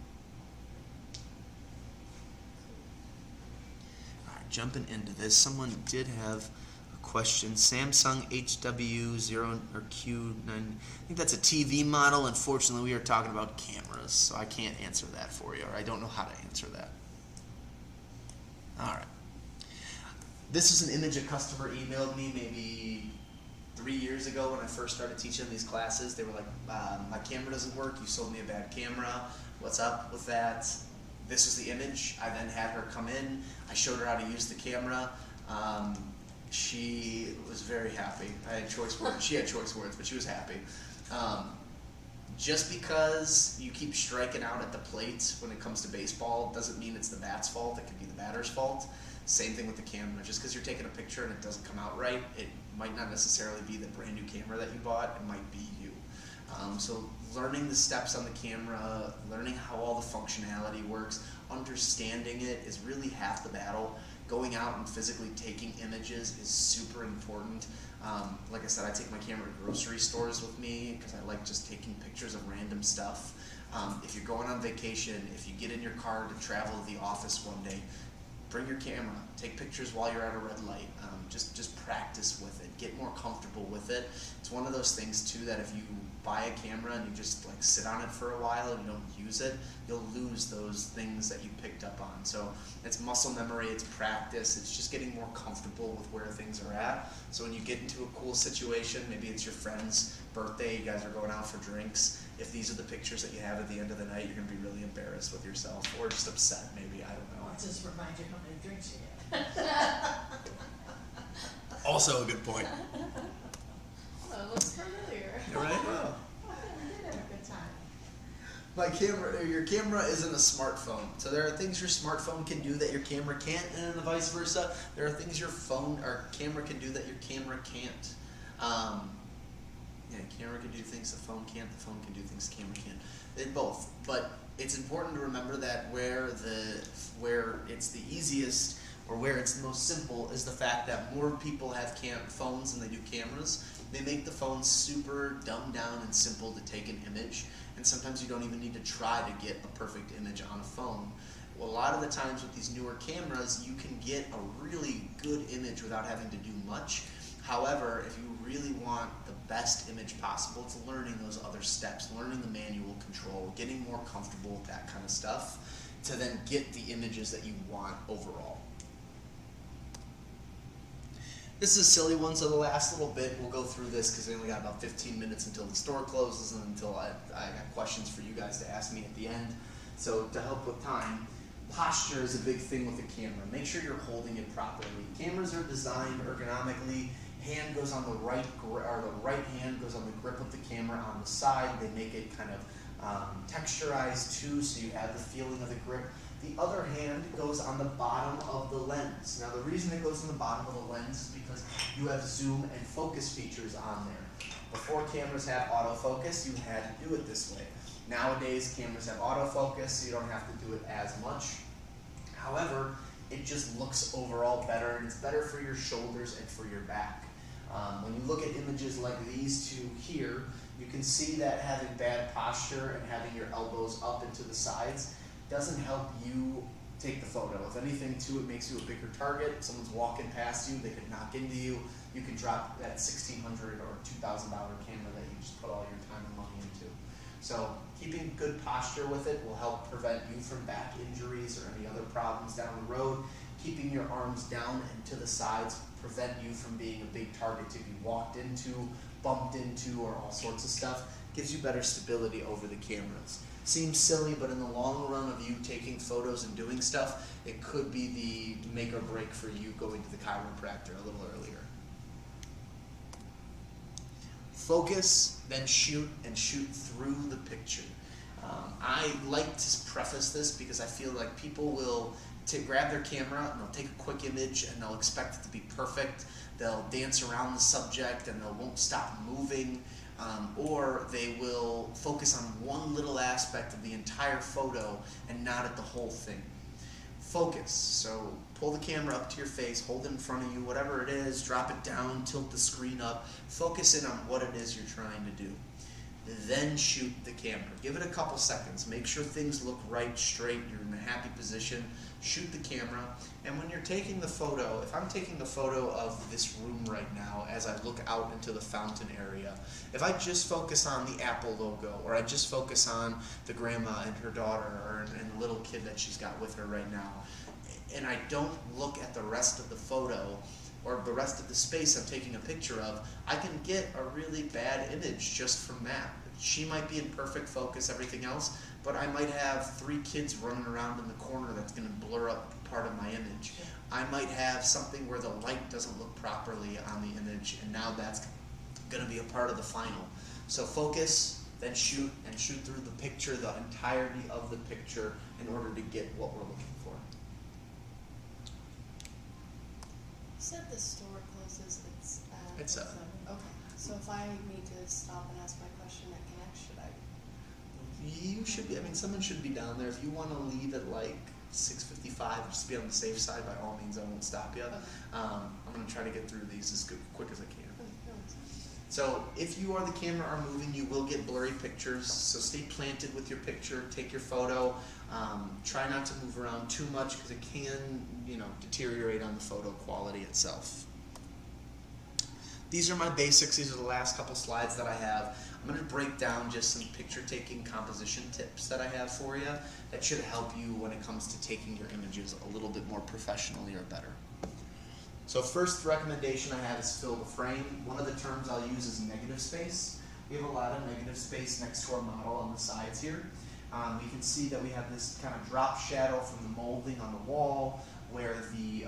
All right, jumping into this, someone did have a question. Samsung HW0 or Q9, I think that's a TV model. Unfortunately, we are talking about cameras, so I can't answer that for you, or I don't know how to answer that. All right. This is an image a customer emailed me maybe 3 years ago when I first started teaching these classes. They were like, my camera doesn't work, you sold me a bad camera, what's up with that? This was the image. I then had her come in, I showed her how to use the camera. She was very happy. I had choice words. She had choice words, but she was happy. Just because you keep striking out at the plate when it comes to baseball doesn't mean it's the bat's fault. It could be the batter's fault. Same thing with the camera. Just because you're taking a picture and it doesn't come out right, it might not necessarily be the brand new camera that you bought. It might be you. So learning the steps on the camera, learning how all the functionality works, understanding it is really half the battle. Going out and physically taking images is super important. Like I said, I take my camera to grocery stores with me because I like just taking pictures of random stuff. If you're going on vacation, if you get in your car to travel to the office one day, bring your camera, take pictures while you're at a red light. Just practice with it, get more comfortable with it. It's one of those things too that if you buy a camera and you just like sit on it for a while and you don't use it, you'll lose those things that you picked up on. So it's muscle memory, it's practice, it's just getting more comfortable with where things are at. So when you get into a cool situation, maybe it's your friend's birthday, you guys are going out for drinks, if these are the pictures that you have at the end of the night, you're going to be really embarrassed with yourself or just upset maybe, I don't know. Well, it just reminds you how many drinks you had. Also a good point. Oh, it looks familiar. Right? Well, we did have a good time. Your camera isn't a smartphone. So there are things your smartphone can do that your camera can't, and then the vice versa. There are things your phone or camera can do that your camera can't. Camera can do things the phone can't. The phone can do things the camera can't. They both. But it's important to remember that where it's the easiest or where it's the most simple is the fact that more people have phones than they do cameras. They make the phone super dumbed down and simple to take an image, and sometimes you don't even need to try to get a perfect image on a phone. Well, a lot of the times with these newer cameras, you can get a really good image without having to do much. However, if you really want the best image possible, it's learning those other steps, learning the manual control, getting more comfortable with that kind of stuff to then get the images that you want overall. This is a silly one, so the last little bit, we'll go through this because we only got about 15 minutes until the store closes and until I got questions for you guys to ask me at the end. So to help with time, posture is a big thing with the camera. Make sure you're holding it properly. Cameras are designed ergonomically. Hand goes on the right, or the right hand goes on the grip of the camera on the side. They make it kind of texturized too, so you have the feeling of the grip. The other hand goes on the bottom of the lens. Now the reason it goes on the bottom of the lens is because you have zoom and focus features on there. Before cameras had autofocus, you had to do it this way. Nowadays cameras have autofocus, so you don't have to do it as much. However, it just looks overall better, and it's better for your shoulders and for your back. When you look at images like these two here, you can see that having bad posture and having your elbows up and to the sides doesn't help you take the photo. If anything, too, it makes you a bigger target. If someone's walking past you, they could knock into you. You can drop that $1,600 or $2,000 camera that you just put all your time and money into. So keeping good posture with it will help prevent you from back injuries or any other problems down the road. Keeping your arms down and to the sides prevent you from being a big target to be walked into, bumped into, or all sorts of stuff. Gives you better stability over the cameras. Seems silly, but in the long run of you taking photos and doing stuff, it could be the make or break for you going to the chiropractor a little earlier. Focus, then shoot, and shoot through the picture. I like to preface this because I feel like people will grab their camera and they'll take a quick image and they'll expect it to be perfect. They'll dance around the subject and they won't stop moving. Or they will focus on one little aspect of the entire photo and not at the whole thing. Focus. So pull the camera up to your face, hold it in front of you, whatever it is, drop it down, tilt the screen up, focus in on what it is you're trying to do. Then shoot the camera. Give it a couple seconds. Make sure things look right, straight, you're in a happy position. Shoot the camera. And when you're taking the photo, if I'm taking a photo of this room right now as I look out into the fountain area, if I just focus on the Apple logo, or I just focus on the grandma and her daughter, and the little kid that she's got with her right now, and I don't look at the rest of the photo, or the rest of the space I'm taking a picture of, I can get a really bad image just from that. She might be in perfect focus, everything else, but I might have 3 kids running around in the corner that's going to blur up part of my image. I might have something where the light doesn't look properly on the image, and now that's going to be a part of the final. So focus, then shoot, and shoot through the picture, the entirety of the picture, in order to get what we're looking for. You said the store closes, It's 7. okay. So if I need to stop and ask my question at Connect, should I? You should be, someone should be down there. If you want to leave at like 6:55, just to be on the safe side, by all means, I won't stop you. Okay. I'm going to try to get through these as quick as I can. Okay, no worries. So if you or the camera are moving, you will get blurry pictures. So stay planted with your picture, take your photo. Try not to move around too much because it can, deteriorate on the photo quality itself. These are my basics. These are the last couple slides that I have. I'm going to break down just some picture-taking composition tips that I have for you that should help you when it comes to taking your images a little bit more professionally or better. So first recommendation I have is fill the frame. One of the terms I'll use is negative space. We have a lot of negative space next to our model on the sides here. You can see that we have this kind of drop shadow from the molding on the wall where the,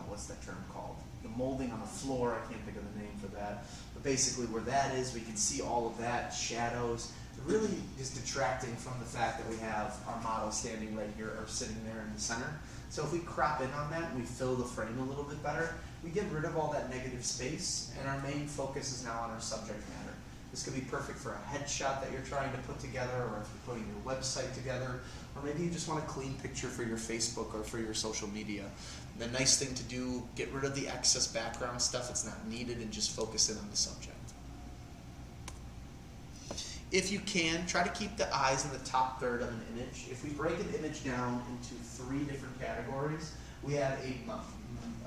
what's that term called? The molding on the floor, I can't think of the name for that. But basically where that is, we can see all of that, shadows. It really is detracting from the fact that we have our model standing right here or sitting there in the center. So if we crop in on that and we fill the frame a little bit better, we get rid of all that negative space and our main focus is now on our subject matter. This could be perfect for a headshot that you're trying to put together, or if you're putting your website together, or maybe you just want a clean picture for your Facebook or for your social media. The nice thing to do, get rid of the excess background stuff that's not needed and just focus in on the subject. If you can, try to keep the eyes in the top third of an image. If we break an image down into 3 different categories, we have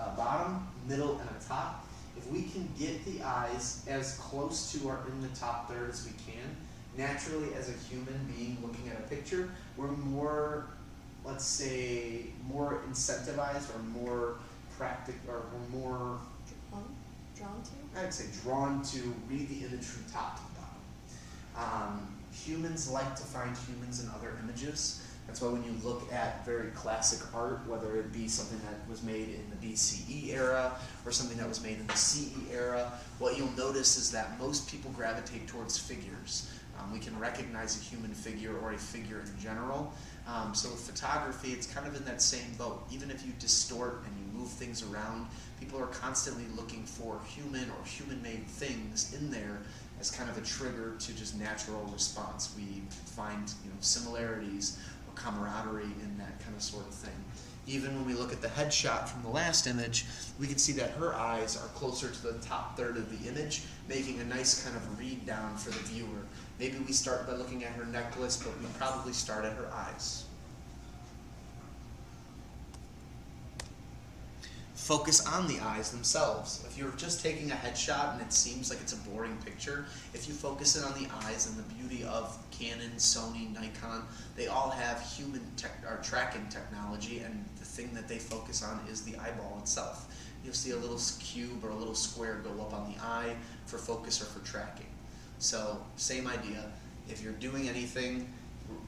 a bottom, middle, and a top. If we can get the eyes as close to or in the top third as we can, naturally as a human being looking at a picture, we're more, let's say, more incentivized or more practical, or we're more Drawn to? I'd say drawn to read the image from top to bottom. Humans like to find humans in other images. That's why when you look at very classic art, whether it be something that was made in the BCE era or something that was made in the CE era, what you'll notice is that most people gravitate towards figures. We can recognize a human figure or a figure in general. So with photography, it's kind of in that same boat. Even if you distort and you move things around, people are constantly looking for human or human-made things in there as kind of a trigger to just natural response. We find similarities or camaraderie in that kind of sort of thing. Even when we look at the headshot from the last image, we can see that her eyes are closer to the top third of the image, making a nice kind of read down for the viewer. Maybe we start by looking at her necklace, but we probably start at her eyes. Focus on the eyes themselves. If you're just taking a headshot and it seems like it's a boring picture, if you focus in on the eyes and the beauty of Canon, Sony, Nikon, they all have human tracking technology, and the thing that they focus on is the eyeball itself. You'll see a little cube or a little square go up on the eye for focus or for tracking. So, same idea. If you're doing anything,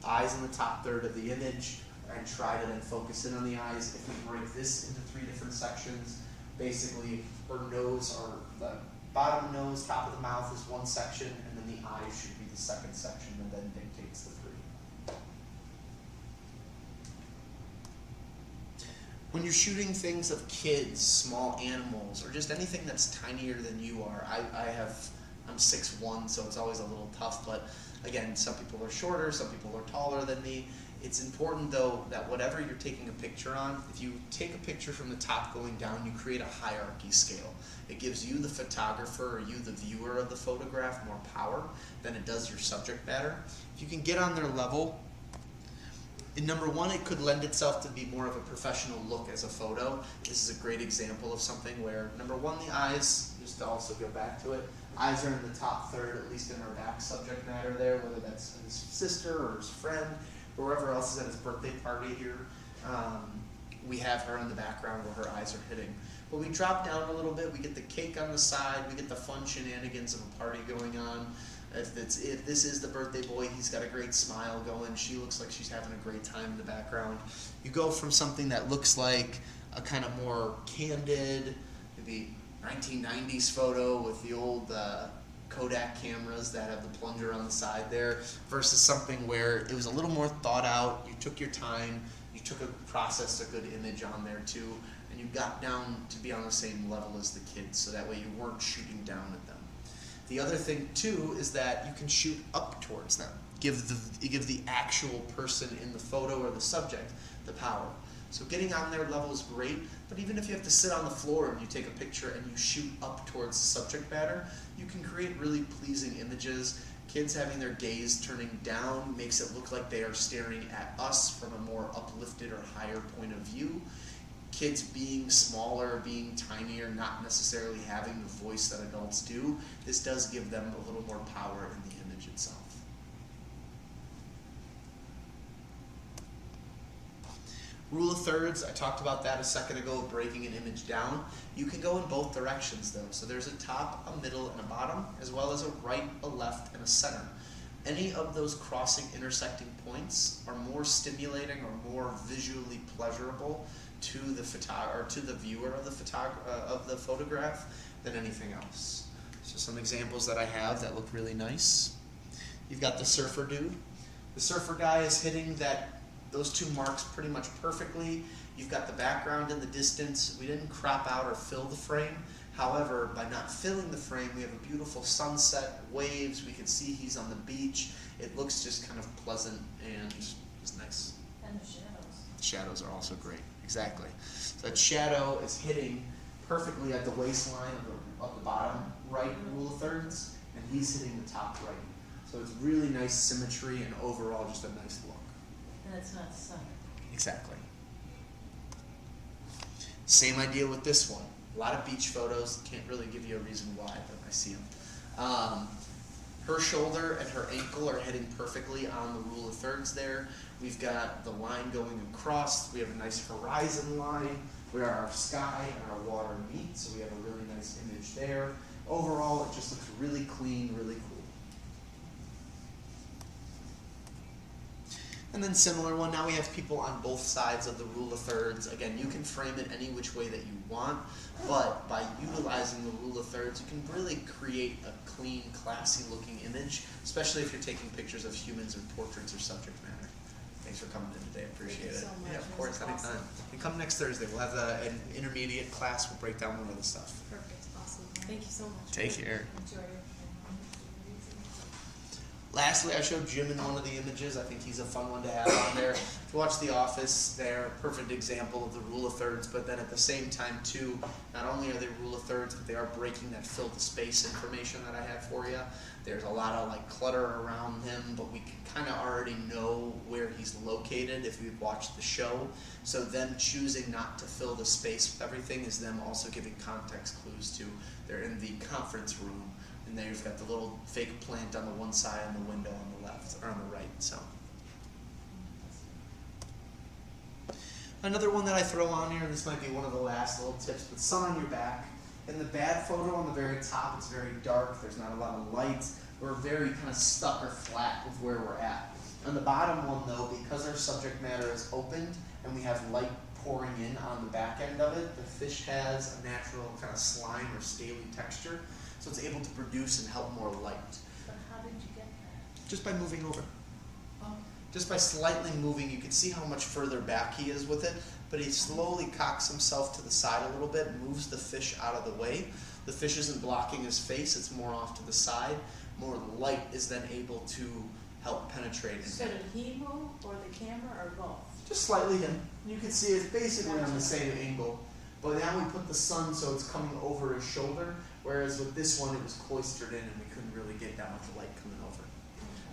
eyes in the top third of the image, and try to then focus in on the eyes. If we break this into 3 different sections, basically her nose, or the bottom nose, top of the mouth is one section, and then the eyes should be the second section, and then dictates the 3. When you're shooting things of kids, small animals, or just anything that's tinier than you are, I'm 6'1", so it's always a little tough, but again, some people are shorter, some people are taller than me. It's important, though, that whatever you're taking a picture on, if you take a picture from the top going down, you create a hierarchy scale. It gives you, the photographer, or you, the viewer of the photograph, more power than it does your subject matter. If you can get on their level, number one, it could lend itself to be more of a professional look as a photo. This is a great example of something where, number one, the eyes, just to also go back to it, eyes are in the top third, at least in our back subject matter there, whether that's his sister or his friend, or whoever else is at his birthday party here. We have her in the background where her eyes are hitting. But we drop down a little bit, we get the cake on the side, we get the fun shenanigans of a party going on. If this is the birthday boy, he's got a great smile going, she looks like she's having a great time in the background. You go from something that looks like a kind of more candid, maybe 1990s photo with the old Kodak cameras that have the plunger on the side there, versus something where it was a little more thought out, you took your time, you processed a good image on there too, and you got down to be on the same level as the kids, so that way you weren't shooting down at them. The other thing too is that you can shoot up towards them. Give the actual person in the photo or the subject the power. So getting on their level is great, but even if you have to sit on the floor and you take a picture and you shoot up towards the subject matter, you can create really pleasing images. Kids having their gaze turning down makes it look like they are staring at us from a more uplifted or higher point of view. Kids being smaller, being tinier, not necessarily having the voice that adults do, this does give them a little more power in the image itself. Rule of thirds, I talked about that a second ago, breaking an image down. You can go in both directions though. So there's a top, a middle, and a bottom, as well as a right, a left, and a center. Any of those crossing, intersecting points are more stimulating or more visually pleasurable to the viewer of the photograph than anything else. So some examples that I have that look really nice. You've got the surfer dude. The surfer guy is hitting those 2 marks pretty much perfectly. You've got the background in the distance. We didn't crop out or fill the frame. However, by not filling the frame, we have a beautiful sunset, waves, we can see he's on the beach. It looks just kind of pleasant and it's nice. And the shadows. Shadows are also great, exactly. So that shadow is hitting perfectly at the waistline of the bottom right rule of thirds, and he's hitting the top right. So it's really nice symmetry and overall just a nice look. And it's not centered. Exactly. Same idea with this one. A lot of beach photos, can't really give you a reason why, but I see them. Her shoulder and her ankle are hitting perfectly on the rule of thirds there. We've got the line going across. We have a nice horizon line where our sky and our water meet, so we have a really nice image there. Overall, it just looks really clean, really cool. And then similar one, now we have people on both sides of the rule of thirds. Again, you can frame it any which way that you want, but by utilizing the rule of thirds, you can really create a clean, classy looking image, especially if you're taking pictures of humans or portraits or subject matter. Thanks for coming in today, appreciate it. Thank you so much. Yeah, of It course, was anytime. awesome. And come next Thursday, we'll have an intermediate class, we'll break down more of the stuff. Perfect, awesome. Thank you so much. Take care. Enjoy it. Lastly, I showed Jim in one of the images. I think he's a fun one to have on there. If you watch The Office, they're a perfect example of the rule of thirds, but then at the same time too, not only are they rule of thirds, but they are breaking that fill the space information that I have for you. There's a lot of like clutter around him, but we can kind of already know where he's located if we've watched the show. So them choosing not to fill the space with everything is them also giving context clues to they're in the conference room. And there you've got the little fake plant on the one side and the window on the left, or on the right, so. Another one that I throw on here, and this might be one of the last little tips, but sun on your back. In the bad photo on the very top, it's very dark, there's not a lot of light. We're very kind of stuck or flat with where we're at. On the bottom one though, because our subject matter is opened and we have light pouring in on the back end of it, the fish has a natural kind of slime or scaly texture. So it's able to produce and help more light. But how did you get that? Just by moving over. Oh, Just by slightly moving, you can see how much further back he is with it, but he slowly cocks himself to the side a little bit, moves the fish out of the way. The fish isn't blocking his face, it's more off to the side. More light is then able to help penetrate so in. did he move, or the camera, or both? Just slightly in. You can see it's basically on the same angle. But now we put the sun so it's coming over his shoulder, whereas with this one it was cloistered in and we couldn't really get that much light coming over.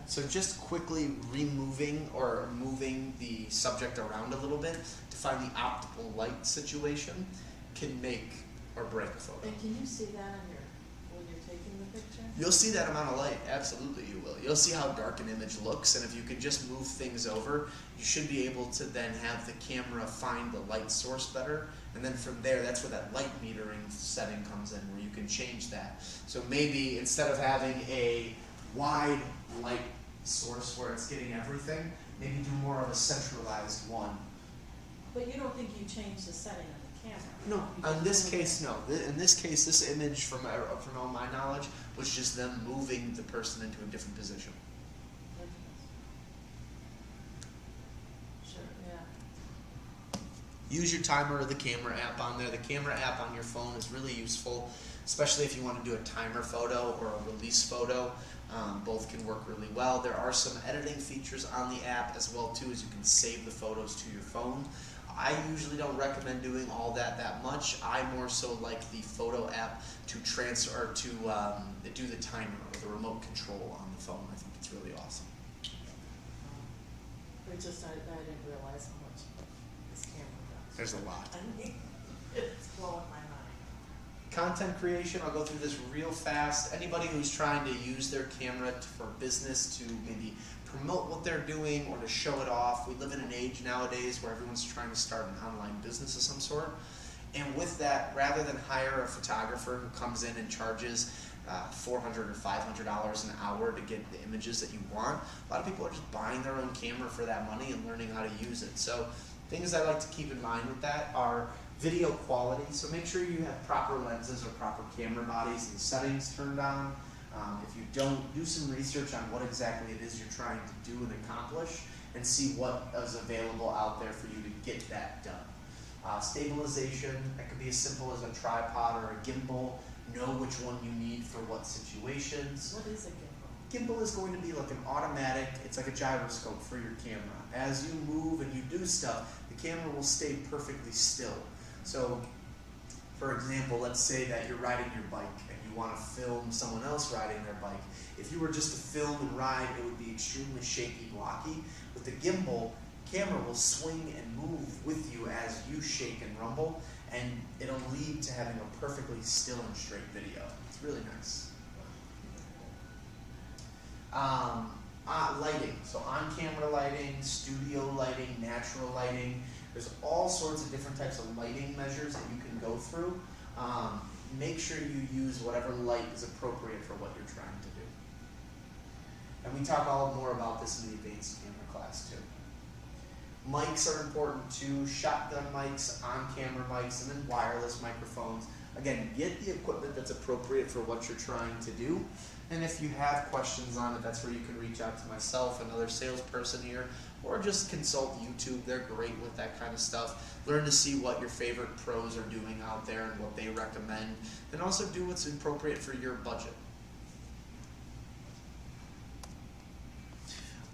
So just quickly removing or moving the subject around a little bit to find the optimal light situation can make or break a photo. And can you see that on your, when you're taking the picture? You'll see that amount of light, absolutely you will. You'll see how dark an image looks, and if you can just move things over, you should be able to then have the camera find the light source better, and then from there, that's where that light metering setting comes in, where you can change that. So maybe instead of having a wide light source where it's getting everything, maybe do more of a centralized one. But you don't think you changed the setting of the camera? No, in this case, no. In this case, this image, from all my knowledge, was just them moving the person into a different position. Sure, yeah. Use your timer or the camera app on there. The camera app on your phone is really useful, especially if you want to do a timer photo or a release photo. Both can work really well. There are some editing features on the app as well too, as you can save the photos to your phone. I usually don't recommend doing all that much. I more so like the photo app to transfer or to do the timer or the remote control on the phone. I think it's really awesome. It just, I didn't realize how much this camera does. There's a lot. I mean, it's blowing my mind. Content creation, I'll go through this real fast. Anybody who's trying to use their camera for business to maybe promote what they're doing or to show it off. We live in an age nowadays where everyone's trying to start an online business of some sort. And with that, rather than hire a photographer who comes in and charges $400 or $500 an hour to get the images that you want, a lot of people are just buying their own camera for that money and learning how to use it. So things I like to keep in mind with that are video quality. So make sure you have proper lenses or proper camera bodies and settings turned on. If you don't, do some research on what exactly it is you're trying to do and accomplish and see what is available out there for you to get that done. Stabilization, that could be as simple as a tripod or a gimbal. Know which one you need for what situations. What is a gimbal? Gimbal is going to be like an automatic, it's like a gyroscope for your camera. As you move and you do stuff, the camera will stay perfectly still. So, for example, let's say that you're riding your bike and you want to film someone else riding their bike. If you were just to film and ride, it would be extremely shaky, blocky. With the gimbal, camera will swing and move with you as you shake and rumble, and it'll lead to having a perfectly still and straight video. It's really nice. Lighting, so on-camera lighting, studio lighting, natural lighting. There's all sorts of different types of lighting measures that you can go through. Make sure you use whatever light is appropriate for what you're trying to do. And we talk all more about this in the advanced camera class too. Mics are important too, shotgun mics, on-camera mics, and then wireless microphones. Again, get the equipment that's appropriate for what you're trying to do. And if you have questions on it, that's where you can reach out to myself, another salesperson here, or just consult YouTube. They're great with that kind of stuff. Learn to see what your favorite pros are doing out there and what they recommend, and also do what's appropriate for your budget.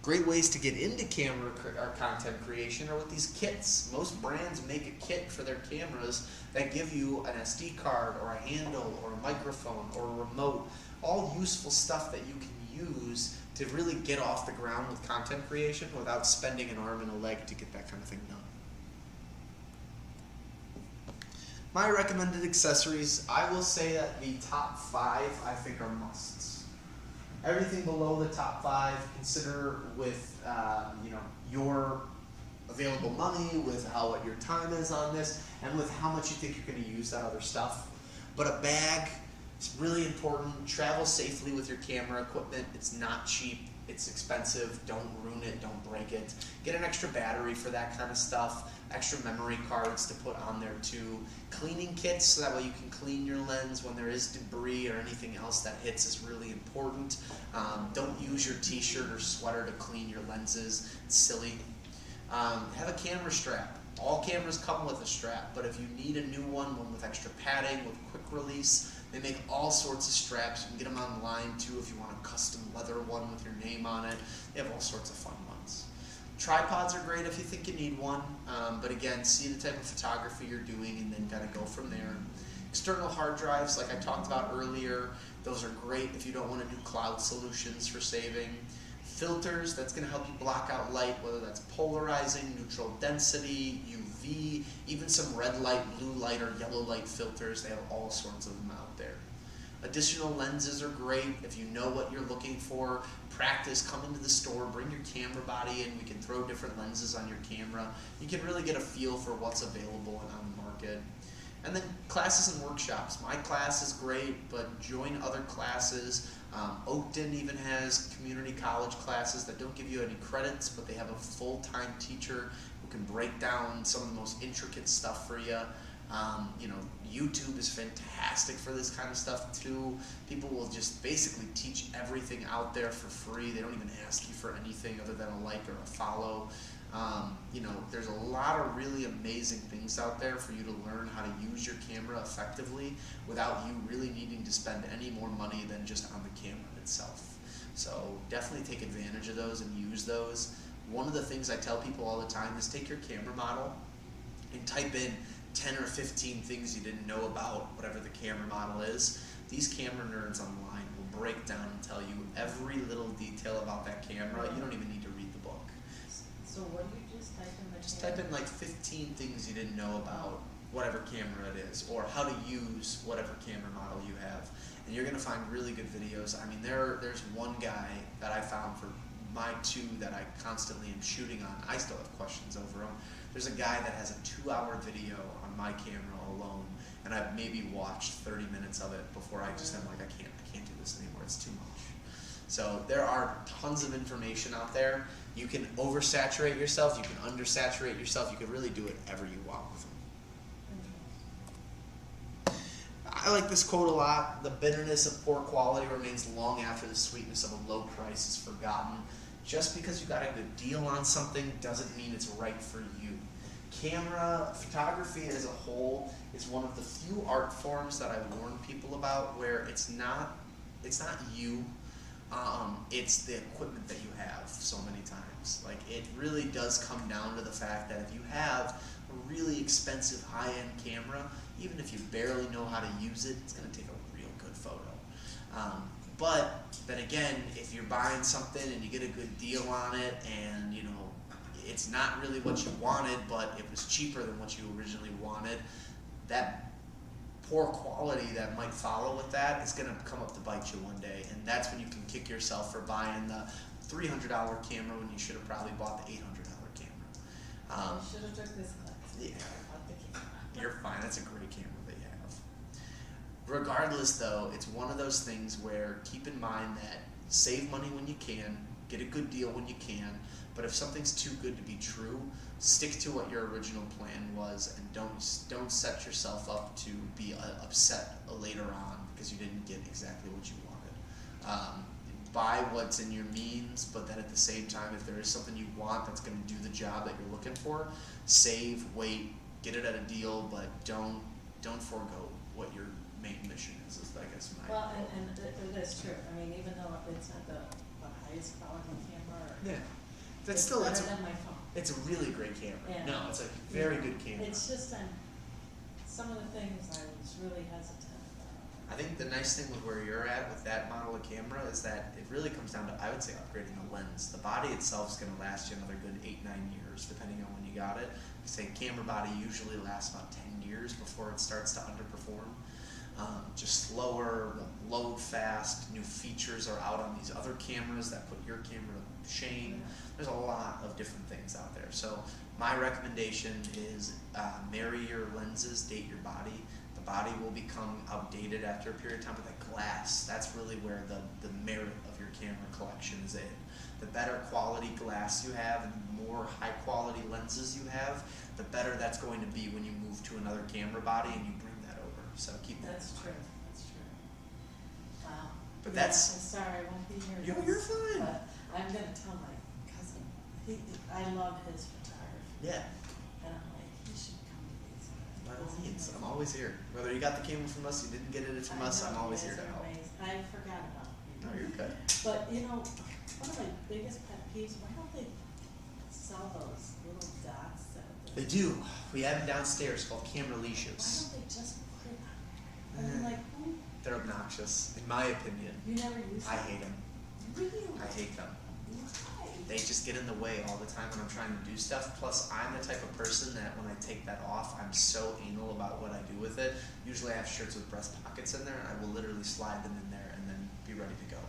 Great ways to get into camera or content creation are with these kits. Most brands make a kit for their cameras that give you an SD card or a handle or a microphone or a remote. All useful stuff that you can use to really get off the ground with content creation without spending an arm and a leg to get that kind of thing done. My recommended accessories, I will say that the top 5 I think are musts. Everything below the top 5, consider with your available money, with what your time is on this, and with how much you think you're going to use that other stuff. But a bag, it's really important. Travel safely with your camera equipment. It's not cheap. It's expensive. Don't ruin it. Don't break it. Get an extra battery for that kind of stuff. Extra memory cards to put on there too. Cleaning kits so that way you can clean your lens when there is debris or anything else that hits is really important. Don't use your t-shirt or sweater to clean your lenses. It's silly. Have a camera strap. All cameras come with a strap, but if you need a new one with extra padding, with quick release, they make all sorts of straps. You can get them online too if you want a custom leather one with your name on it. They have all sorts of fun ones. Tripods are great if you think you need one, but again, see the type of photography you're doing and then kind of go from there. External hard drives, like I talked about earlier, those are great if you don't want to do cloud solutions for saving. Filters, that's going to help you block out light, whether that's polarizing, neutral density, UV, even some red light, blue light, or yellow light filters. They have all sorts of them out there. Additional lenses are great if you know what you're looking for. Practice, come into the store, bring your camera body in. We can throw different lenses on your camera. You can really get a feel for what's available and on the market. And then classes and workshops. My class is great, but join other classes. Oakton even has community college classes that don't give you any credits, but they have a full-time teacher who can break down some of the most intricate stuff for you. YouTube is fantastic for this kind of stuff too. People will just basically teach everything out there for free. They don't even ask you for anything other than a like or a follow. There's a lot of really amazing things out there for you to learn how to use your camera effectively without you really needing to spend any more money than just on the camera itself. So definitely take advantage of those and use those. One of the things I tell people all the time is take your camera model and type in 10 or 15 things you didn't know about whatever the camera model is. These camera nerds online will break down and tell you every little detail about that camera. You don't even need to read the book. So what do you just type in the Just camera? type in like 15 things you didn't know about whatever camera it is, or how to use whatever camera model you have. And you're going to find really good videos. I mean, there's one guy that I found for my 2 that I constantly am shooting on. I still have questions over them. There's a guy that has a 2-hour video on my camera alone, and I've maybe watched 30 minutes of it before I just am like, I can't do this anymore. It's too much. So there are tons of information out there. You can oversaturate yourself. You can undersaturate yourself. You can really do whatever you want with them. I like this quote a lot. The bitterness of poor quality remains long after the sweetness of a low price is forgotten. Just because you got a good deal on something doesn't mean it's right for you. camera photography as a whole is one of the few art forms that I warn people about where it's not you, it's the equipment that you have so many times. Like, it really does come down to the fact that if you have a really expensive high-end camera, even if you barely know how to use it, it's going to take a real good photo. But then again, if you're buying something and you get a good deal on it, and you know it's not really what you wanted, but it was cheaper than what you originally wanted, that poor quality that might follow with that is going to come up to bite you one day, and that's when you can kick yourself for buying the $300 camera when you should have probably bought the $800 camera. You should have took this class. Yeah. About the camera. You're fine. That's a great camera that you have. Regardless, though, it's one of those things where keep in mind that save money when you can, get a good deal when you can, but if something's too good to be true, stick to what your original plan was, and don't set yourself up to be upset later on because you didn't get exactly what you wanted. Buy what's in your means, but then at the same time, if there is something you want that's going to do the job that you're looking for, save, wait, get it at a deal, but don't forego what your main mission is I guess my Well, and it is true. I mean, even though it's not the highest quality camera, yeah. it's That's better than my phone. it's a really great camera. Yeah. No, it's a very good camera. It's just some of the things I was really hesitant about. I think the nice thing with where you're at with that model of camera is that it really comes down to, I would say, upgrading the lens. The body itself is going to last you another good 8-9 years, depending on when you got it. Say camera body usually lasts about 10 years before it starts to underperform. Just slower, load fast, new features are out on these other cameras that put your camera to shame. There's a lot of different things out there. So my recommendation is marry your lenses, date your body. The body will become outdated after a period of time, but the glass, that's really where the merit of your camera collection is in. The better quality glass you have and the more high quality lenses you have, the better that's going to be when you move to another camera body and you bring that over. So keep that. That's true. That's true. Wow. But Yeah, that's- I'm sorry, I won't be here. You're fine. But I'm gonna tell my cousin. I love his photography, Yeah. and I'm like, he should come to these. By all means, I'm always here. Whether you got the camera from us, you didn't get it from us, I'm always here to help. I forgot about you. No, you're good. But you know, one of my biggest pet peeves, why don't they sell those little dots that? They do. We have them downstairs called camera Why leashes. don't they just put it on? I mean, like, who, They're obnoxious, in my opinion. you never use I them? hate them. Really? I hate them. Why? They just get in the way all the time when I'm trying to do stuff. Plus, I'm the type of person that when I take that off, I'm so anal about what I do with it. Usually I have shirts with breast pockets in there, and I will literally slide them in there and then be ready to go.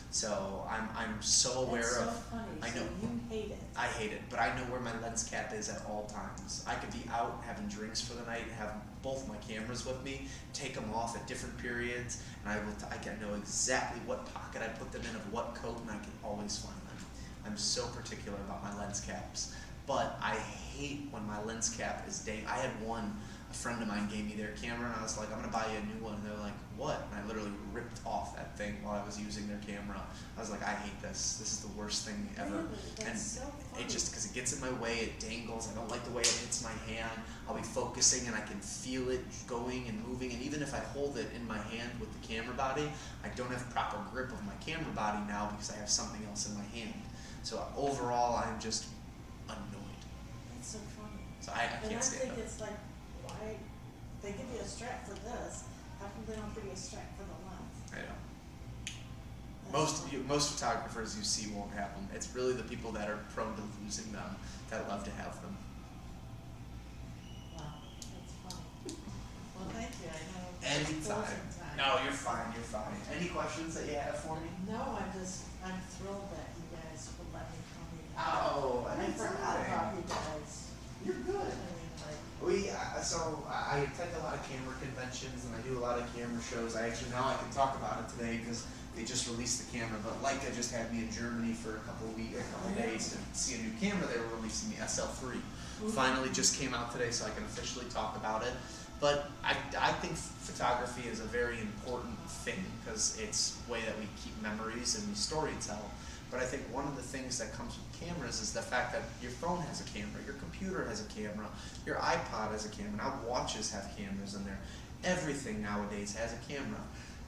So I'm so aware That's so of. funny, I so know. you hate it. I hate it, but I know where my lens cap is at all times. I could be out having drinks for the night, have both my cameras with me, take them off at different periods, and I can know exactly what pocket I put them in of what coat, and I can always find them. I'm so particular about my lens caps, but I hate when my lens cap is I had a friend of mine gave me their camera, and I was like, I'm gonna buy you a new one, and they're like, what? And I literally ripped off that thing while I was using their camera. I was like, I hate this. This is the worst thing ever. Really? And That's so funny. it just, because it gets in my way, it dangles, I don't like the way it hits my hand. I'll be focusing and I can feel it going and moving, and even if I hold it in my hand with the camera body, I don't have proper grip of my camera body now because I have something else in my hand. So overall, I'm just annoyed. That's so funny. So I And I can't stand think it. it's like, why, they give you a strap for this, how come they don't give you a strap for the lens? I know. That's funny. Most photographers you see won't have them. It's really the people that are prone to losing them that love to have them. Wow, that's funny. Well, thank you, I know. it's Anytime. closing time. No, you're fine, you're fine. Any questions that you have for me? No, I'm thrilled that you guys would let me come here. Oh, I forgot about you guys. You're good. I mean, like, I attend a lot of camera conventions and I do a lot of camera shows. Now I can talk about it today because they just released the camera. But Leica just had me in Germany for a couple days to see a new camera they were releasing, the SL3. Finally just came out today, so I can officially talk about it. But I think photography is a very important thing because it's a way that we keep memories and we story tell. But I think one of the things that comes with cameras is the fact that your phone has a camera, your computer has a camera, your iPod has a camera, now watches have cameras in there. Everything nowadays has a camera.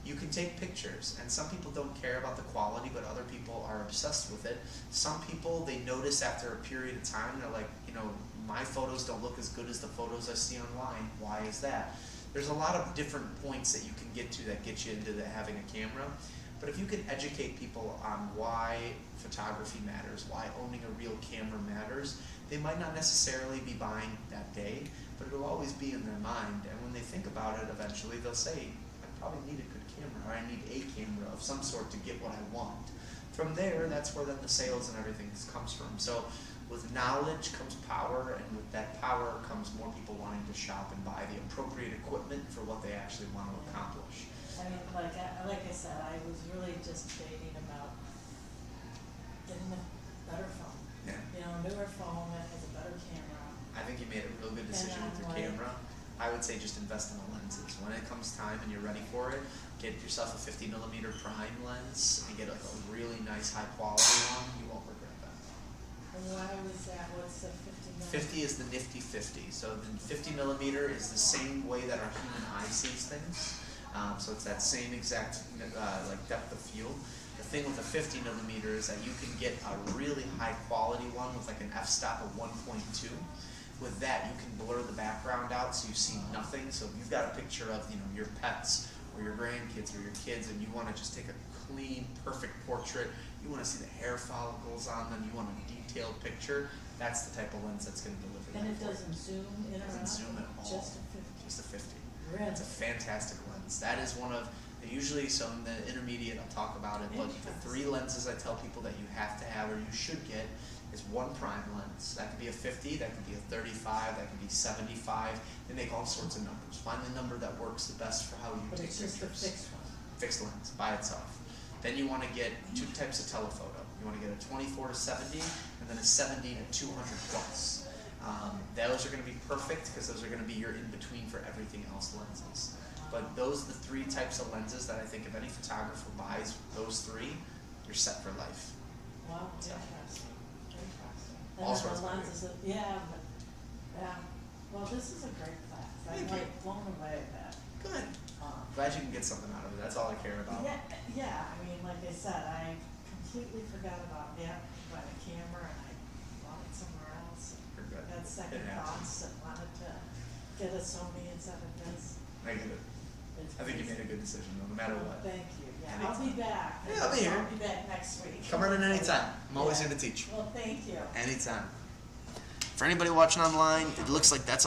You can take pictures, and some people don't care about the quality, but other people are obsessed with it. Some people, they notice after a period of time, they're like, my photos don't look as good as the photos I see online. Why is that? There's a lot of different points that you can get to that get you into having a camera. But if you can educate people on why photography matters, why owning a real camera matters, they might not necessarily be buying that day, but it'll always be in their mind. And when they think about it, eventually they'll say, I probably need a good camera, or I need a camera of some sort to get what I want. From there, that's where then the sales and everything comes from. So with knowledge comes power, and with that power comes more people wanting to shop and buy the appropriate equipment for what they actually want to accomplish. I mean, like I said, I was really just debating about getting a better phone. Yeah. Newer phone that has a better camera. I think you made a real good decision with your camera. I would say just invest in the lenses. When it comes time and you're ready for it, get yourself a 50mm prime lens and get like a really nice high quality one. You won't regret that. And why was that? What's the 50mm? 50 is the nifty 50. So the 50mm is the same way that our human eye sees things. So it's that same exact like depth of field. The thing with the 50mm is that you can get a really high quality one with like an f-stop of 1.2. With that, you can blur the background out so you see nothing. So if you've got a picture of your pets or your grandkids or your kids, and you want to just take a clean, perfect portrait, you want to see the hair follicles on them, you want a detailed picture, that's the type of lens that's going to deliver that. And it for you. doesn't zoom in or out? Doesn't zoom at all. Just a 50. Just a 50. Really? It's a fantastic lens. That is one of usually, so in the intermediate I'll talk about it, but the 3 lenses I tell people that you have to have or you should get is one prime lens. That could be a 50, that could be a 35, that could be 75. They make all sorts of numbers. Find the number that works the best for how you But take it's just a pictures. fixed one. Fixed lens by itself. Then you want to get 2 types of telephoto. You want to get a 24 to 70 and then a 70 to 200 plus. Those are going to be perfect because those are going to be your in-between for everything else lenses. But those are the 3 types of lenses that I think if any photographer buys those 3, you're set for life. Wow, So. interesting. Interesting. And All then sorts the of lenses, well, this is a great class. I'm Thank you. like blown away at that. Good. Glad you can get something out of it. That's all I care about. Yeah, I mean, like I said, I completely forgot about by the camera and I bought it somewhere else. You're good. Had second It happens. thoughts and wanted to get a Sony instead of this. I get it. It's I think you crazy. made a good decision, no matter what. Thank you, yeah, Anytime. I'll be back. Yeah, I'll be here. I'll be back next week. Come running anytime. I'm always Yeah. here to teach. Well, thank you. Anytime. For anybody watching online, it looks like that's all.